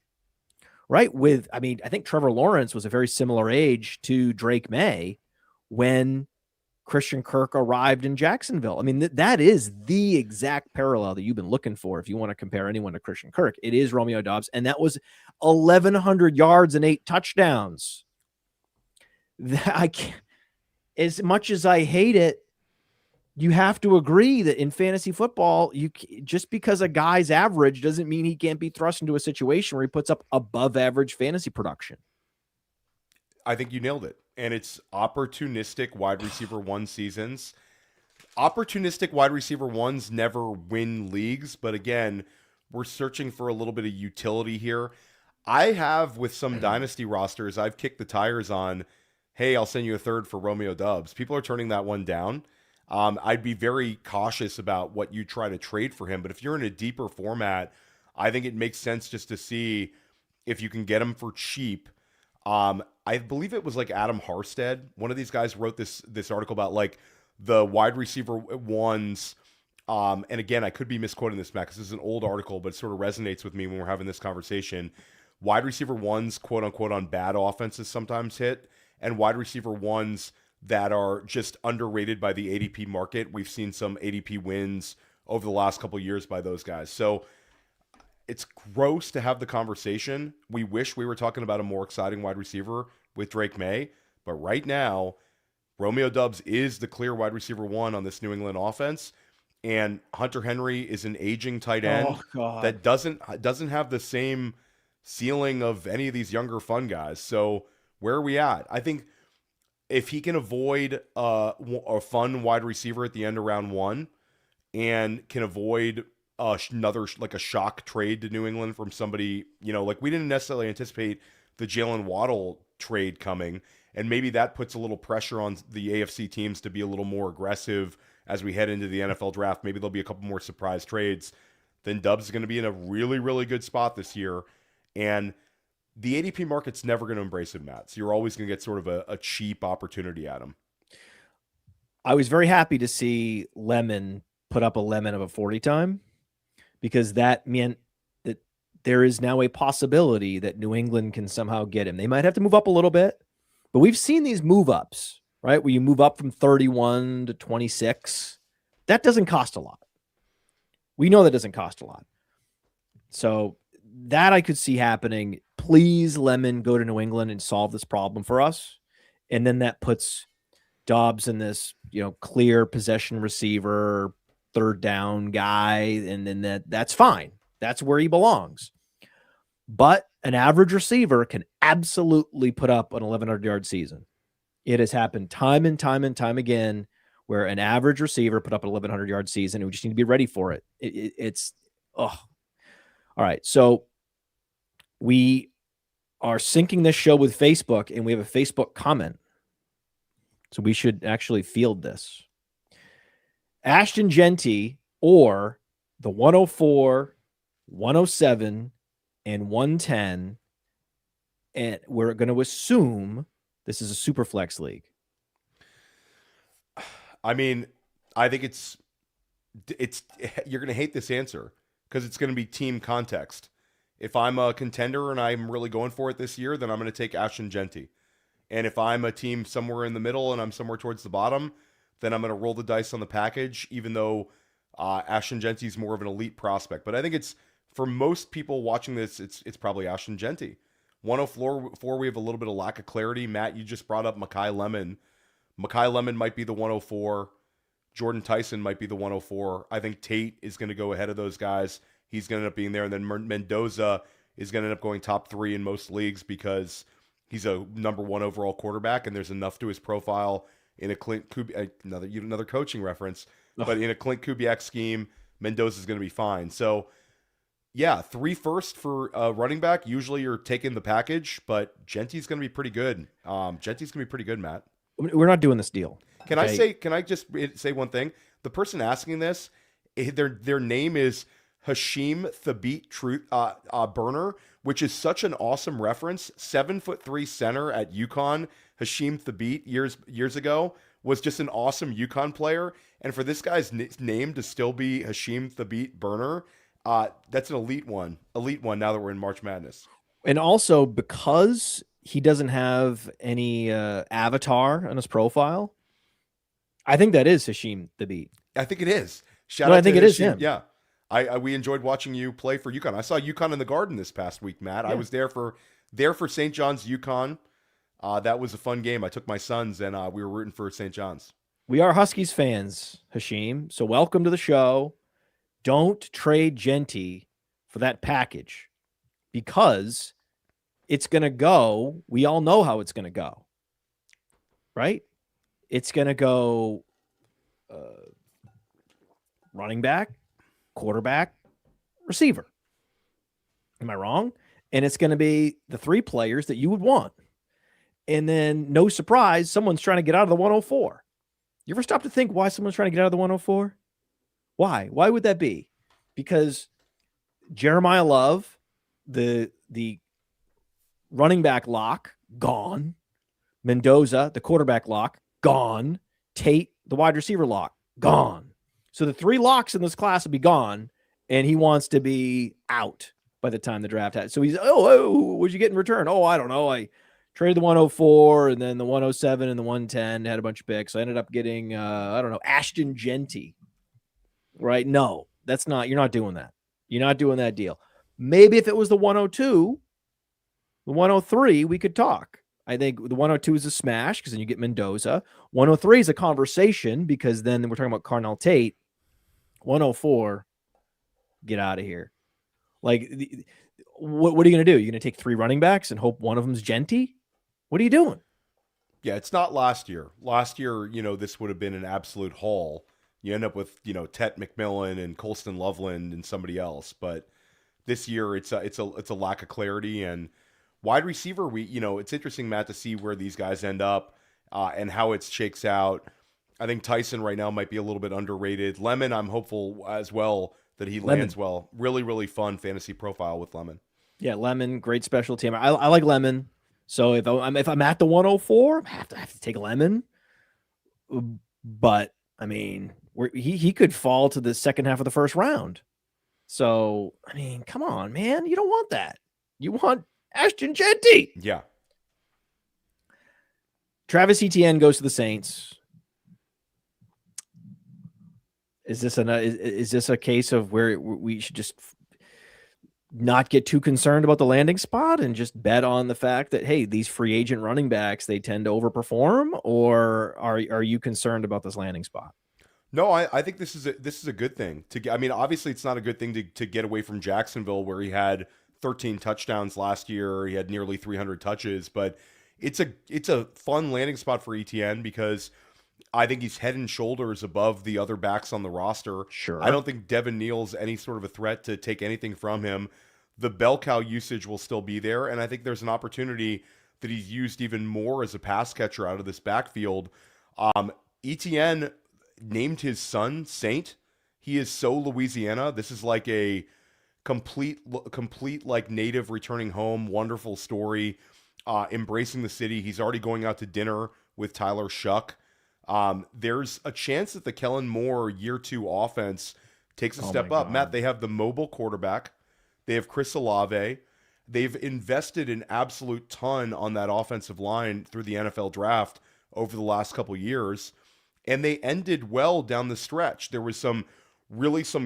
right? I think Trevor Lawrence was a very similar age to Drake May when Christian Kirk arrived in Jacksonville. I mean, that is the exact parallel that you've been looking for. If you want to compare anyone to Christian Kirk, it is Romeo Doubs. And that was 1,100 yards and 8 touchdowns. I can't, as much as I hate it, you have to agree that in fantasy football, just because a guy's average doesn't mean he can't be thrust into a situation where he puts up above average fantasy production. I think you nailed it. And it's opportunistic wide receiver one seasons. Opportunistic wide receiver ones never win leagues, but again, we're searching for a little bit of utility here. I have, with some dynasty rosters, I've kicked the tires on, hey, I'll send you a third for Romeo Doubs. People are turning that one down. I'd be very cautious about what you try to trade for him. But if you're in a deeper format, I think it makes sense just to see if you can get him for cheap. I believe it was like Adam Harstead. One of these guys wrote this article about like the wide receiver ones. And again, I could be misquoting this, Matt, because this is an old article, but it sort of resonates with me when we're having this conversation. Wide receiver ones, quote unquote, on bad offenses sometimes hit, and wide receiver ones that are just underrated by the ADP market. We've seen some ADP wins over the last couple of years by those guys. So it's gross to have the conversation. We wish we were talking about a more exciting wide receiver with Drake May, but right now, Romeo Doubs is the clear wide receiver one on this New England offense, and Hunter Henry is an aging tight end that doesn't have the same ceiling of any of these younger fun guys. So where are we at? I think if he can avoid a fun wide receiver at the end of round one and can avoid another, like a shock trade to New England from somebody, like we didn't necessarily anticipate the Jalen Waddle trade coming, and maybe that puts a little pressure on the AFC teams to be a little more aggressive as we head into the NFL draft. Maybe there'll be a couple more surprise trades. Then Doubs is going to be in a really, really good spot this year, and the ADP market's never going to embrace him, Matt. So you're always going to get sort of a cheap opportunity at him. I was very happy to see Lemon put up a lemon of a 40 time, because that meant that there is now a possibility that New England can somehow get him. They might have to move up a little bit, but we've seen these move ups, right? Where you move up from 31 to 26. That doesn't cost a lot. We know that doesn't cost a lot. So that I could see happening. Please, Lemon, go to New England and solve this problem for us. And then that puts Doubs in this, clear possession receiver, third down guy. And then that's fine. That's where he belongs. But an average receiver can absolutely put up an 1,100-yard season. It has happened time and time and time again where an average receiver put up an 1,100-yard season, and we just need to be ready for it. All right. So we are syncing this show with Facebook, and we have a Facebook comment. So we should actually field this. Ashton Jeanty, or the 104, 107, and 110, and we're going to assume this is a super flex league. I mean, I think it's you're going to hate this answer because it's going to be team context. If I'm a contender and I'm really going for it this year, then I'm going to take Ashton Jeanty. And if I'm a team somewhere in the middle and I'm somewhere towards the bottom, then I'm going to roll the dice on the package, even though Ashton Jeanty is more of an elite prospect. But I think it's, for most people watching this, it's probably Ashton Jeanty. 104, we have a little bit of lack of clarity. Matt, you just brought up Makai Lemon. Makai Lemon might be the 104. Jordan Tyson might be the 104. I think Tate is going to go ahead of those guys. He's going to end up being there. And then Mendoza is going to end up going top 3 in most leagues because he's a number 1 overall quarterback, and there's enough to his profile in a Clint Kubiak, another coaching reference, but in a Clint Kubiak scheme, Mendoza is going to be fine. So, yeah, 3 first for running back. Usually you're taking the package, but Jeanty's going to be pretty good. Jeanty's going to be pretty good, Matt. We're not doing this deal. Can I just say one thing? The person asking this, their name is Hashim Thabit Burner, which is such an awesome reference. 7'3" center at UConn. Hashim Thabit years ago was just an awesome UConn player. And for this guy's name to still be Hashim Thabit Burner, that's an elite one now that we're in March Madness. And also because he doesn't have any avatar on his profile, I think that is Hashim Thabit. I think it is. I think it is him. Yeah. We enjoyed watching you play for UConn. I saw UConn in the Garden this past week, Matt. Yeah. I was there for St. John's UConn. That was a fun game. I took my sons, and we were rooting for St. John's. We are Huskies fans, Hashim. So welcome to the show. Don't trade Jeanty for that package because it's going to go. We all know how it's going to go, right? It's going to go running back, quarterback, receiver. Am I wrong? And it's going to be the 3 players that you would want. And then, no surprise, someone's trying to get out of the 104. You ever stop to think why someone's trying to get out of the 104? Why? Why would that be? Because Jeremiah Love, the running back lock, gone. Mendoza, the quarterback lock, gone. Tate, the wide receiver lock, gone. So the 3 locks in this class will be gone, and he wants to be out by the time the draft has. So he's, what'd you get in return? Oh, I don't know. I traded the 104 and then the 107 and the 110, had a bunch of picks. I ended up getting, Ashton Jeanty. Right? No, that's not, you're not doing that. You're not doing that deal. Maybe if it was the 102, the 103, we could talk. I think the 102 is a smash because then you get Mendoza. 103 is a conversation because then we're talking about Carnell Tate. 104, get out of here. Like, what are you going to do? You're going to take 3 running backs and hope one of them's Jeanty? What are you doing? Yeah, it's not last year. Last year, this would have been an absolute haul. You end up with, Tet McMillan and Colston Loveland and somebody else. But this year, it's a lack of clarity. And wide receiver, it's interesting, Matt, to see where these guys end up and how it shakes out. I think Tyson right now might be a little bit underrated. Lemon, I'm hopeful as well that he lands well. Really, really fun fantasy profile with Lemon. Yeah, Lemon, great special team. I like Lemon. So if I'm at the 104, I have to take Lemon. But I mean, he could fall to the second half of the first round. So I mean, come on, man, you don't want that. You want Ashton Jeanty. Yeah. Travis Etienne goes to the Saints. Is this a case of where we should just not get too concerned about the landing spot and just bet on the fact that, hey, these free agent running backs, they tend to overperform? Or are you concerned about this landing spot? No, I think this is a good thing to get. I mean, obviously it's not a good thing to get away from Jacksonville, where he had 13 touchdowns last year. He had nearly 300 touches, but it's a fun landing spot for Etienne because I think he's head and shoulders above the other backs on the roster. Sure. I don't think Devin Neal's any sort of a threat to take anything from him. The bell cow usage will still be there, and I think there's an opportunity that he's used even more as a pass catcher out of this backfield. Etienne named his son Saint. He is so Louisiana. This is like a complete like native returning home. Wonderful story. Embracing the city. He's already going out to dinner with Tyler Shuck. There's a chance that the Kellen Moore year 2 offense takes a step up. Matt, they have the mobile quarterback. They have Chris Olave. they've invested an absolute ton on that offensive line through the NFL draft over the last couple years, and they ended well down the stretch. There was some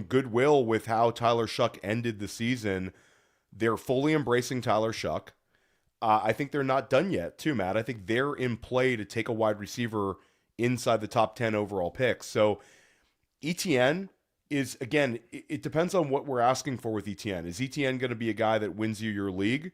goodwill with how Tyler Shuck ended the season. They're fully embracing Tyler Shuck. I think they're not done yet, too, Matt. I think they're in play to take a wide receiver inside the top 10 overall picks. So Etienne is, again, it depends on what we're asking for with Etienne. Is Etienne going to be a guy that wins you your league?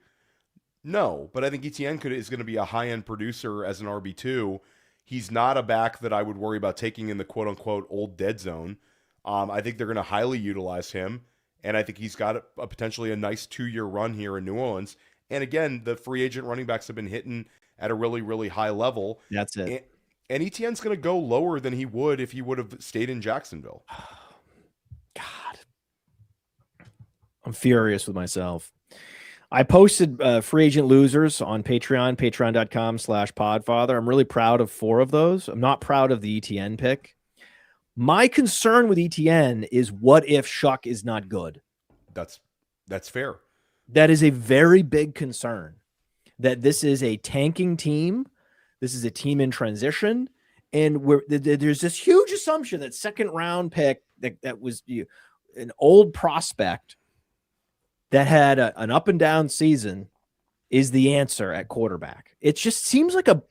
No, but I think Etienne is going to be a high-end producer as an RB2. He's not a back that I would worry about taking in the quote-unquote old dead zone. I think they're going to highly utilize him, and I think he's got a potentially a nice 2-year run here in New Orleans. And again, the free agent running backs have been hitting at a really, really high level. That's it. And Etienne's going to go lower than he would if he would have stayed in Jacksonville. God. I'm furious with myself. I posted free agent losers on Patreon, patreon.com/podfather. I'm really proud of 4 of those. I'm not proud of the Etienne pick. My concern with Etienne is what if Shuck is not good? That's fair. That is a very big concern, that this is a tanking team. This is a team in transition. And there's this huge assumption that second round pick that was an old prospect that had an up and down season is the answer at quarterback. It just seems like a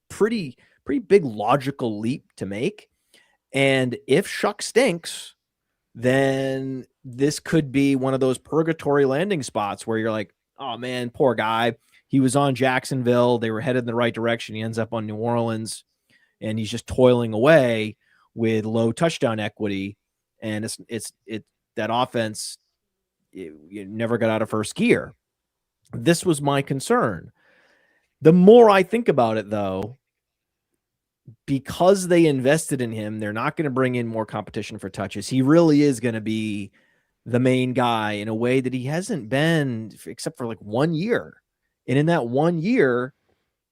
pretty big logical leap to make. And if Shuck stinks, then this could be one of those purgatory landing spots where you're like, oh man, poor guy. He was on Jacksonville. They were headed in the right direction. He ends up on New Orleans, and he's just toiling away with low touchdown equity. And it's that offense, it never got out of first gear. This was my concern. The more I think about it, though, because they invested in him, they're not going to bring in more competition for touches. He really is going to be the main guy in a way that he hasn't been except for like 1 year. And in that 1 year,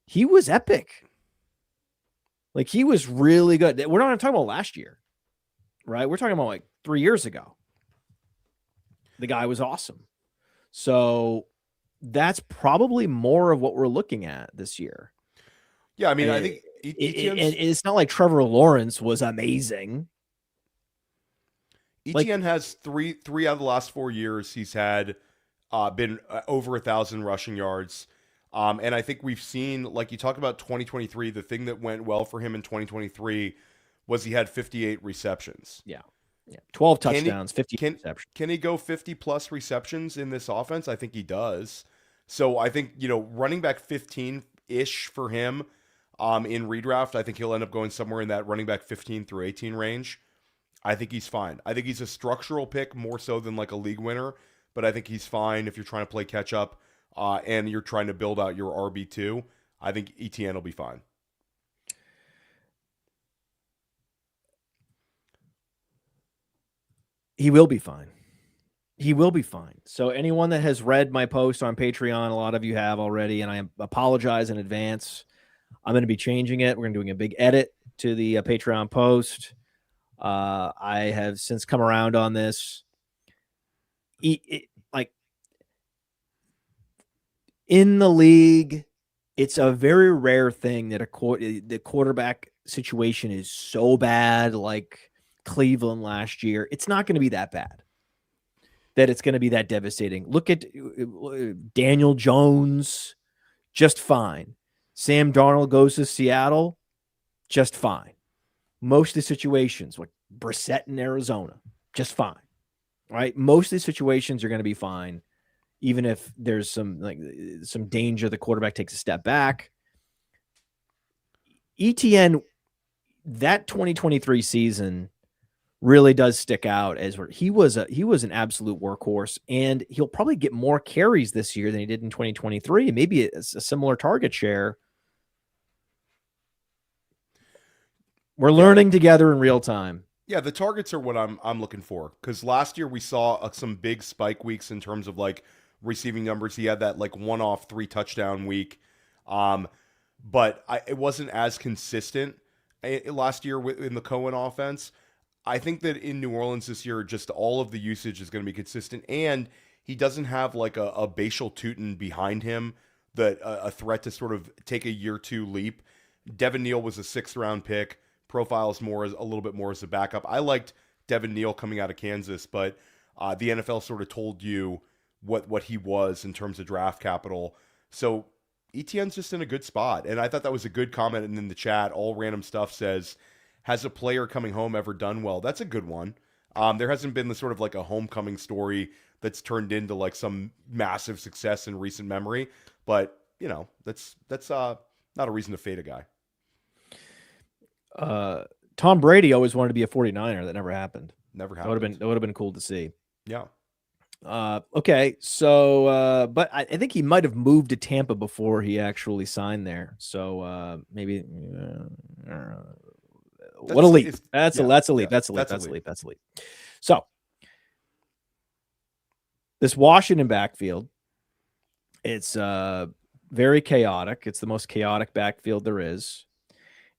he was epic. Like, he was really good. We're not talking about last year, right? We're talking about like 3 years ago. The guy was awesome. So that's probably more of what we're looking at this year. Yeah, I mean, I think and it's not like Trevor Lawrence was amazing. Etienne has three out of the last 4 years. He's had been over 1,000 rushing yards. And I think we've seen, like you talk about 2023, the thing that went well for him in 2023 was he had 58 receptions. Yeah. 12 touchdowns, 50 receptions. Can he go 50 plus receptions in this offense? I think he does. So I think, running back 15-ish for him in redraft, I think he'll end up going somewhere in that running back 15 through 18 range. I think he's fine. I think he's a structural pick more so than like a league winner, but I think he's fine if you're trying to play catch up and you're trying to build out your RB2. I think Etienne will be fine. He will be fine. He will be fine. So anyone that has read my post on Patreon, a lot of you have already, and I apologize in advance. I'm going to be changing it. We're going to be doing a big edit to the Patreon post. I have since come around on this. Like, in the league, it's a very rare thing that the quarterback situation is so bad, like Cleveland last year. It's not going to be that bad, that it's going to be that devastating. Look at Daniel Jones, just fine. Sam Darnold goes to Seattle, just fine. Most of the situations, like Brissett in Arizona, just fine. Right? Most of the situations are going to be fine, even if there's some danger the quarterback takes a step back. Etienne, that 2023 season really does stick out as where he was an absolute workhorse, and he'll probably get more carries this year than he did in 2023, and maybe a similar target share. We're learning together in real time. Yeah, the targets are what I'm looking for, because last year we saw some big spike weeks in terms of like receiving numbers. He had that like one-off 3 touchdown week, but it wasn't as consistent last year in the Cohen offense. I think that in New Orleans this year, just all of the usage is going to be consistent, and he doesn't have like a Bashal Tutin behind him, that a threat to sort of take a year two leap. Devin Neal was a 6th-round pick, profiles more as a little bit more as a backup. I liked Devin Neal coming out of Kansas, but the NFL sort of told you what he was in terms of draft capital. So Etienne's just in a good spot. And I thought that was a good comment. And in the chat, all random stuff says, has a player coming home ever done well? That's a good one. There hasn't been the sort of like a homecoming story that's turned into like some massive success in recent memory. But, you know, that's not a reason to fade a guy. Tom Brady always wanted to be a 49er. That never happened. Never happened. That would have been cool to see. Yeah. Okay. So, but I think he might have moved to Tampa before he actually signed there. So, maybe, what a leap. That's a leap. That's a leap. So this Washington backfield, it's, very chaotic. It's the most chaotic backfield there is.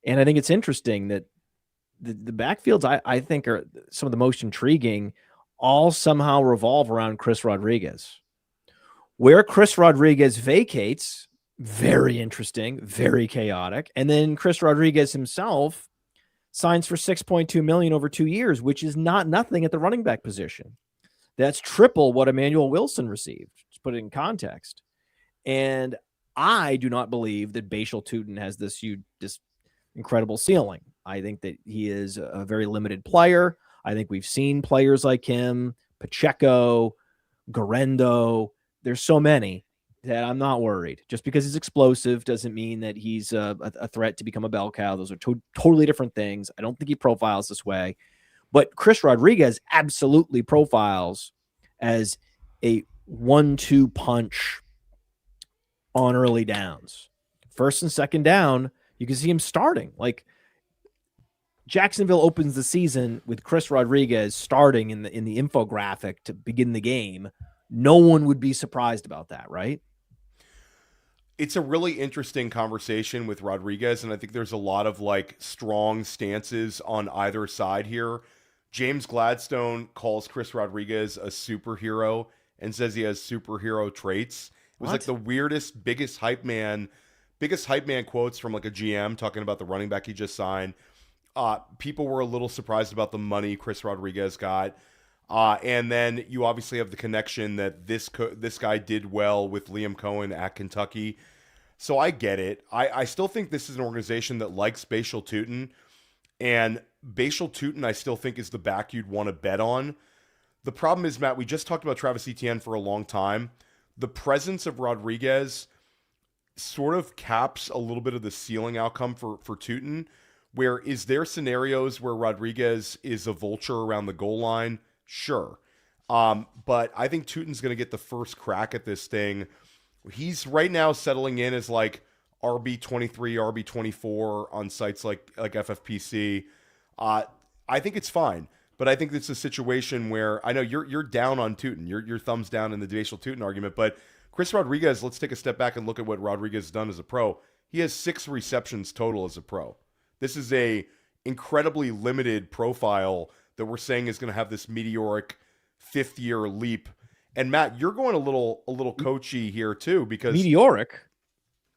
And I think it's interesting that the backfields I think are some of the most intriguing all somehow revolve around Chris Rodriguez. Where Chris Rodriguez vacates, very interesting, very chaotic. And then Chris Rodriguez himself signs for $6.2 million over 2 years, which is not nothing at the running back position. That's triple what Emmanuel Wilson received, to put it in context. And I do not believe that Bashal Tutin has this incredible ceiling. I think that he is a very limited player. I think we've seen players like him, Pacheco, Garendo. There's so many that I'm not worried. Just because he's explosive doesn't mean that he's a threat to become a bell cow. Those are totally different things. I don't think he profiles this way. But Chris Rodriguez absolutely profiles as a 1-2 punch on early downs. First and second down, you can see him starting. Like, Jacksonville opens the season with Chris Rodriguez starting in the infographic to begin the game. No one would be surprised about that, right? It's a really interesting conversation with Rodriguez, and I think there's a lot of like strong stances on either side here. James Gladstone calls Chris Rodriguez a superhero and says he has superhero traits. It was like the weirdest, biggest hype man quotes from like a GM talking about the running back he just signed. People were a little surprised about the money Chris Rodriguez got. And then you obviously have the connection that this guy did well with Liam Cohen at Kentucky. So I get it. I still think this is an organization that likes Bashal Tutin. And Bashal Tutin, I still think, is the back you'd want to bet on. The problem is, Matt, we just talked about Travis Etienne for a long time. The presence of Rodriguez sort of caps a little bit of the ceiling outcome for Tutin. Where is there scenarios where Rodriguez is a vulture around the goal line? Sure. But I think Tutin's going to get the first crack at this thing. He's right now settling in as like RB23, RB24 on sites like FFPC. I think it's fine. But I think it's a situation where I know you're down on Tutin. Your thumbs down in the Bashal Tutin argument. But Chris Rodriguez, let's take a step back and look at what Rodriguez has done as a pro. He has 6 receptions total as a pro. This is a incredibly limited profile that we're saying is going to have this meteoric 5th-year leap. And Matt, you're going a little coachy here too, because meteoric.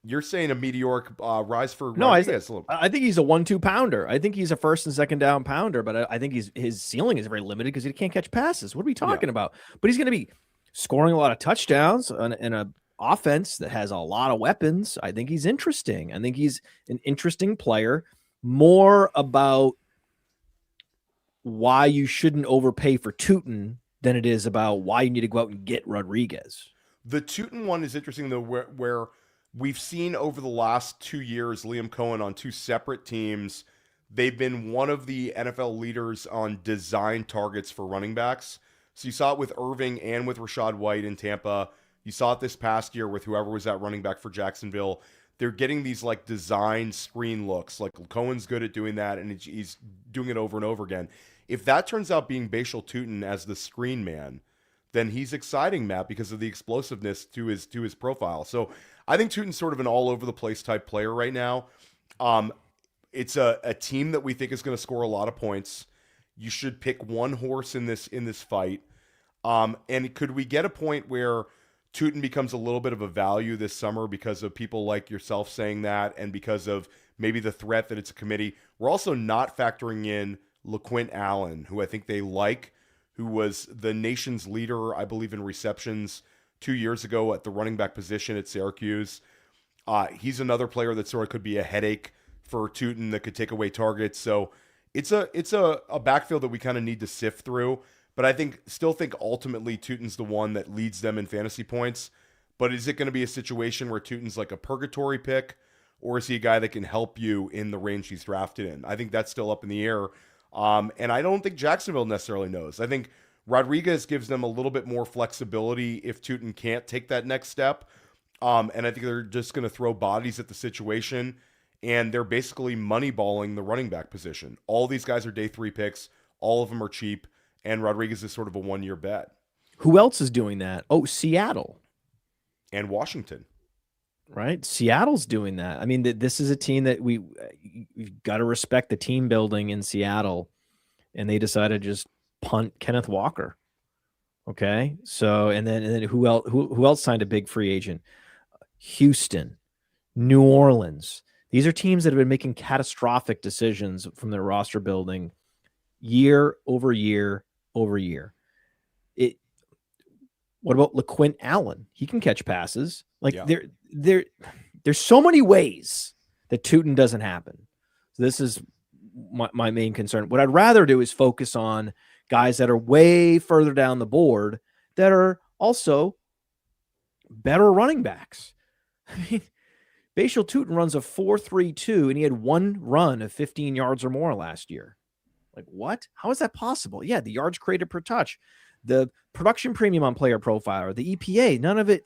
You're saying a meteoric rise for no. Rodriguez. I think he's a 1-2 pounder. I think he's a first and second down pounder, but I think his ceiling is very limited because he can't catch passes. What are we talking about? But he's going to be scoring a lot of touchdowns in a offense that has a lot of weapons. I think he's interesting. I think he's an interesting player. More about why you shouldn't overpay for Tutin than it is about why you need to go out and get Rodriguez. The Tutin one is interesting, though, where we've seen over the last 2 years Liam Cohen on 2 separate teams. They've been one of the NFL leaders on design targets for running backs. So you saw it with Irving and with Rachaad White in Tampa. You saw it this past year with whoever was at running back for Jacksonville. They're getting these like design screen looks. Like Cohen's good at doing that, and he's doing it over and over again. If that turns out being Bashal Tutin as the screen man, then he's exciting, Matt, because of the explosiveness to his profile. So I think Tutin's sort of an all over the place type player right now. It's a team that we think is going to score a lot of points. You should pick one horse in this fight. And could we get a point where Tootin becomes a little bit of a value this summer because of people like yourself saying that, and because of maybe the threat that it's a committee? We're also not factoring in LaQuint Allen, who I think they like, who was the nation's leader, I believe, in receptions 2 years ago at the running back position at Syracuse. He's another player that sort of could be a headache for Tootin that could take away targets. So it's a backfield that we kind of need to sift through. But I still think ultimately Tootin's the one that leads them in fantasy points. But is it going to be a situation where Tootin's like a purgatory pick, or is he a guy that can help you in the range he's drafted in? I think that's still up in the air. And I don't think Jacksonville necessarily knows. I think Rodriguez gives them a little bit more flexibility if Tootin can't take that next step. And I think they're just going to throw bodies at the situation, and they're basically moneyballing the running back position. All these guys are day 3 picks. All of them are cheap, and Rodriguez is sort of a 1-year bet. Who else is doing that? Oh, Seattle. And Washington. Right? Seattle's doing that. I mean, this is a team that we've got to respect the team building in Seattle, and they decided to just punt Kenneth Walker. Okay? So, and then who else signed a big free agent? Houston, New Orleans. These are teams that have been making catastrophic decisions from their roster building year over year over year. What about LaQuint Allen? He can catch passes. Like there's so many ways that Tootin doesn't happen. So this is my main concern. What I'd rather do is focus on guys that are way further down the board that are also better running backs. I mean, Bashal Tootin runs a 4.32, and he had one run of 15 yards or more last year. Like, what? How is that possible? Yeah, the yards created per touch, the production premium on Player Profiler, the EPA, none of it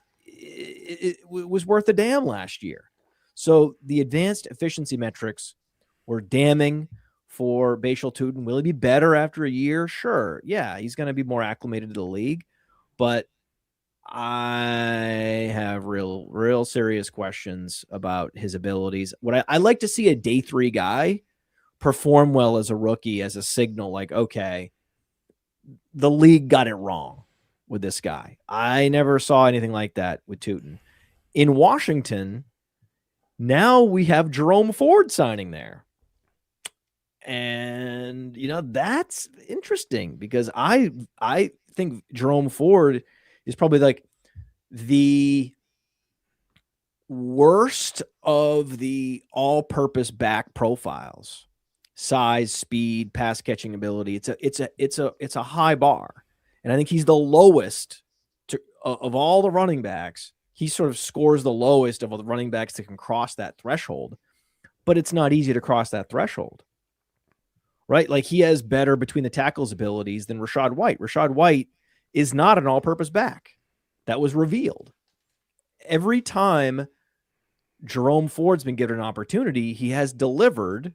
was worth a damn last year. So the advanced efficiency metrics were damning for Bashal Tootin. Will he be better after a year? Sure. Yeah, he's going to be more acclimated to the league, but I have real serious questions about his abilities. What I like to see a day 3 guy perform well as a rookie, as a signal, like, okay, the league got it wrong with this guy. I never saw anything like that with Tootin. In Washington, now we have Jerome Ford signing there. And, that's interesting because I think Jerome Ford is probably like the worst of the all-purpose back profiles. Size, speed, pass catching ability. It's a high bar. And I think he's the lowest of all the running backs. He sort of scores the lowest of all the running backs that can cross that threshold. But it's not easy to cross that threshold. Right? Like, he has better between the tackles abilities than Rachaad White. Rachaad White is not an all-purpose back. That was revealed. Every time Jerome Ford's been given an opportunity, he has delivered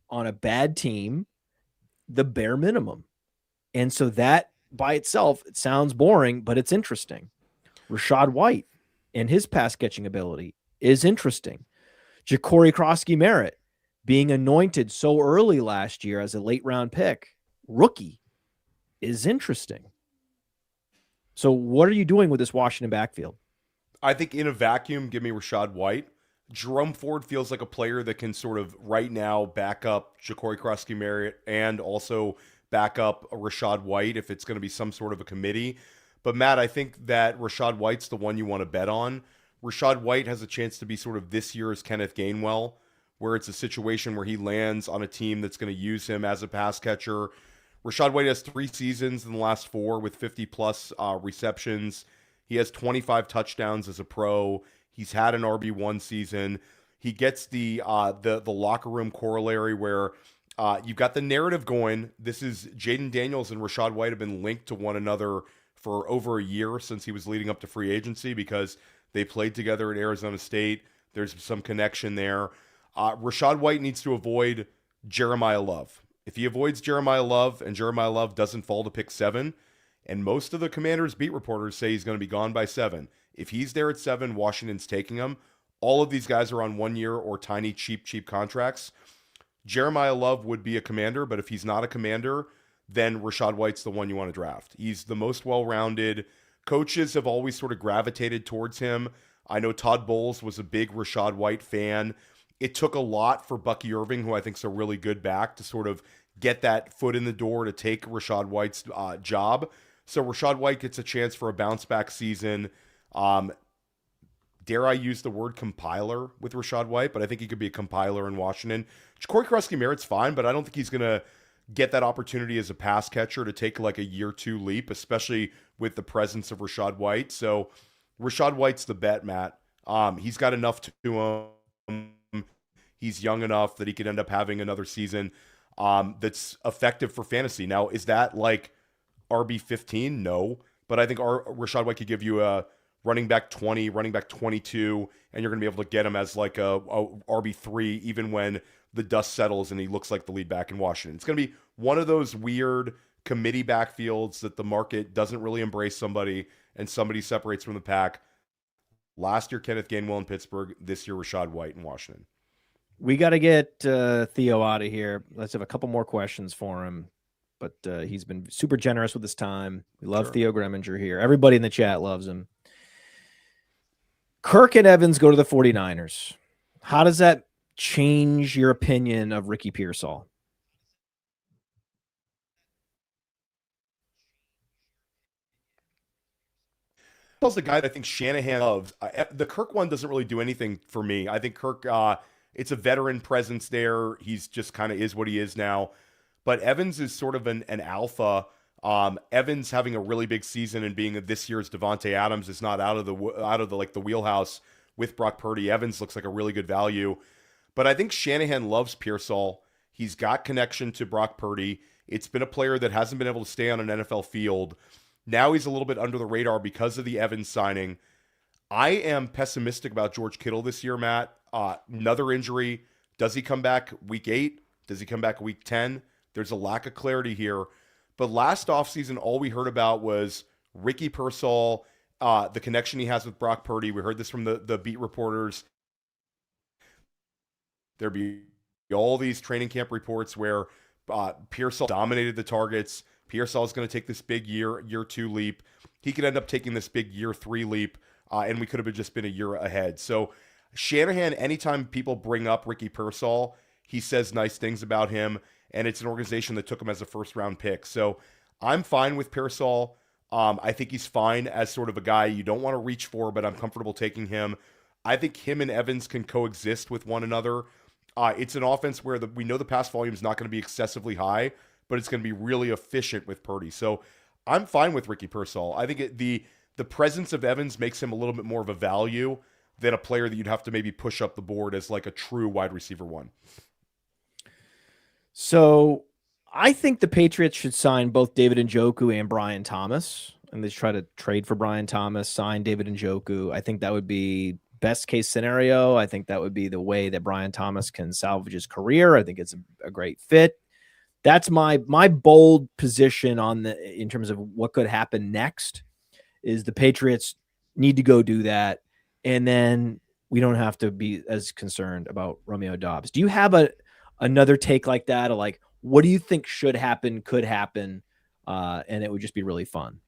on a bad team the bare minimum. And so that by itself, it sounds boring, but it's interesting. Rachaad White and his pass catching ability is interesting. Ja'Cory Krosky-Merritt being anointed so early last year as a late round pick, rookie, is interesting. So what are you doing with this Washington backfield? I think in a vacuum, give me Rachaad White. Jerome Ford feels like a player that can sort of right now back up Ja'Cory Krosky-Merritt and also back up a Rachaad White if it's going to be some sort of a committee. But Matt, I think that Rachaad White's the one you want to bet on. Rachaad White has a chance to be sort of this year's Kenneth Gainwell, where it's a situation where he lands on a team that's going to use him as a pass catcher. Rachaad White has 3 seasons in the last 4 with 50-plus receptions. He has 25 touchdowns as a pro. He's had an RB1 season. He gets the locker room corollary where you've got the narrative going. This is Jaden Daniels and Rachaad White have been linked to one another for over a year since he was leading up to free agency because they played together at Arizona State. There's some connection there. Rachaad White needs to avoid Jeremiah Love. If he avoids Jeremiah Love and Jeremiah Love doesn't fall to pick 7, and most of the Commanders beat reporters say he's going to be gone by 7. If he's there at 7, Washington's taking him. All of these guys are on 1 year or tiny, cheap contracts. Jeremiah Love would be a Commander, but if he's not a Commander, then Rachaad White's the one you want to draft. He's the most well-rounded. Coaches have always sort of gravitated towards him. I know Todd Bowles was a big Rachaad White fan. It took a lot for Bucky Irving, who I think is a really good back, to sort of get that foot in the door to take Rachaad White's job. So Rachaad White gets a chance for a bounce back season. Dare I use the word compiler with Rachaad White, but I think he could be a compiler in Washington. Corey Kresge-Merritt's fine, but I don't think he's going to get that opportunity as a pass catcher to take like a year two leap, especially with the presence of Rachaad White. So Rachaad White's the bet, Matt. He's got enough to him. He's young enough that he could end up having another season that's effective for fantasy. Now, is that like RB15? No. But I think Rachaad White could give you a running back 20, running back 22, and you're going to be able to get him as like a RB3 even when the dust settles and he looks like the lead back in Washington. It's going to be one of those weird committee backfields that the market doesn't really embrace somebody and somebody separates from the pack. Last year, Kenneth Gainwell in Pittsburgh. This year, Rachaad White in Washington. We got to get Theo out of here. Let's have a couple more questions for him. But he's been super generous with his time. We love Theo Gremminger here. Everybody in the chat loves him. Kirk and Evans go to the 49ers. How does that change your opinion of Ricky Pearsall? Pearsall's the guy that I think Shanahan loves. The Kirk one doesn't really do anything for me. I think Kirk, it's a veteran presence there. He's just kind of is what he is now. But Evans is sort of an alpha. Evans having a really big season and being this year's Devontae Adams is not out of the like the wheelhouse with Brock Purdy. Evans looks like a really good value. But I think Shanahan loves Pearsall. He's got connection to Brock Purdy. It's been a player that hasn't been able to stay on an NFL field. Now he's a little bit under the radar because of the Evans signing. I am pessimistic about George Kittle this year, Matt. Another injury. Does he come back week 8? Does he come back week 10? There's a lack of clarity here. But last offseason, all we heard about was Ricky Pearsall, the connection he has with Brock Purdy. We heard this from the beat reporters. There'd be all these training camp reports where Pearsall dominated the targets. Pearsall is going to take this big year 2 leap. He could end up taking this big year 3 leap, and we could have just been a year ahead. So Shanahan, anytime people bring up Ricky Pearsall, he says nice things about him, and it's an organization that took him as a first-round pick. So I'm fine with Pearsall. I think he's fine as sort of a guy you don't want to reach for, but I'm comfortable taking him. I think him and Evans can coexist with one another. It's an offense where we know the pass volume is not going to be excessively high, but it's going to be really efficient with Purdy. So I'm fine with Ricky Pearsall. I think the presence of Evans makes him a little bit more of a value than a player that you'd have to maybe push up the board as like a true wide receiver 1. So I think the Patriots should sign both David Njoku and Brian Thomas, and they try to trade for Brian Thomas, sign David Njoku. I think that would be best case scenario. I think that would be the way that Brian Thomas can salvage his career. I think it's a great fit. That's my bold position in terms of what could happen next is the Patriots need to go do that. And then we don't have to be as concerned about Romeo Doubs. Do you have another take like that? Or like, what do you think should happen, could happen? And it would just be really fun.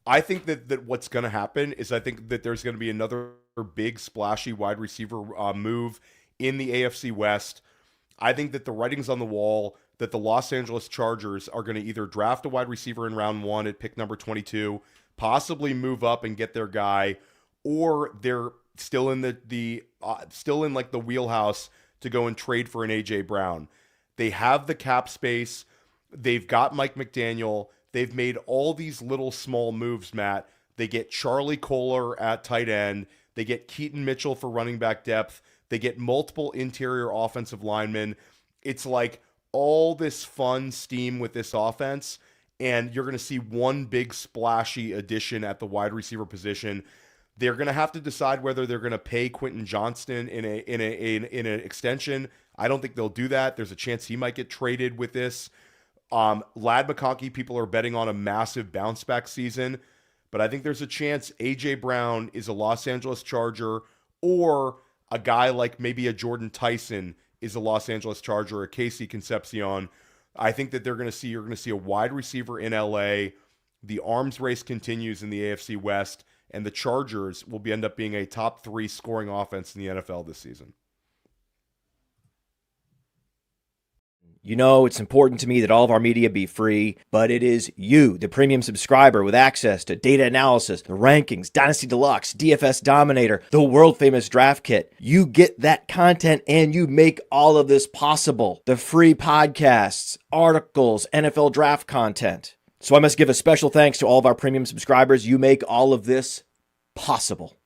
I think that what's going to happen is I think that there's going to be another big splashy wide receiver move in the AFC West. I think that the writing's on the wall that the Los Angeles Chargers are going to either draft a wide receiver in round 1 at pick number 22, possibly move up and get their guy, or they're still in still in like the wheelhouse to go and trade for an AJ Brown. They have the cap space. They've got Mike McDaniel. They've made all these little small moves, Matt. They get Charlie Kohler at tight end. They get Keaton Mitchell for running back depth. They get multiple interior offensive linemen. It's like all this fun steam with this offense, and you're going to see one big splashy addition at the wide receiver position. They're going to have to decide whether they're going to pay Quentin Johnston in an extension. I don't think they'll do that. There's a chance he might get traded with this. Lad McConkey, people are betting on a massive bounce back season, but I think there's a chance AJ Brown is a Los Angeles Charger, or a guy like maybe a Jordan Tyson is a Los Angeles Charger, a Casey Concepcion. I think that you're going to see a wide receiver in LA. The arms race continues in the AFC West, and the Chargers will end up being a top 3 scoring offense in the NFL this season. You know, it's important to me that all of our media be free, but it is you, the premium subscriber, with access to data analysis, the rankings, Dynasty Deluxe, DFS Dominator, the world-famous draft kit. You get that content and you make all of this possible. The free podcasts, articles, NFL draft content. So I must give a special thanks to all of our premium subscribers. You make all of this possible.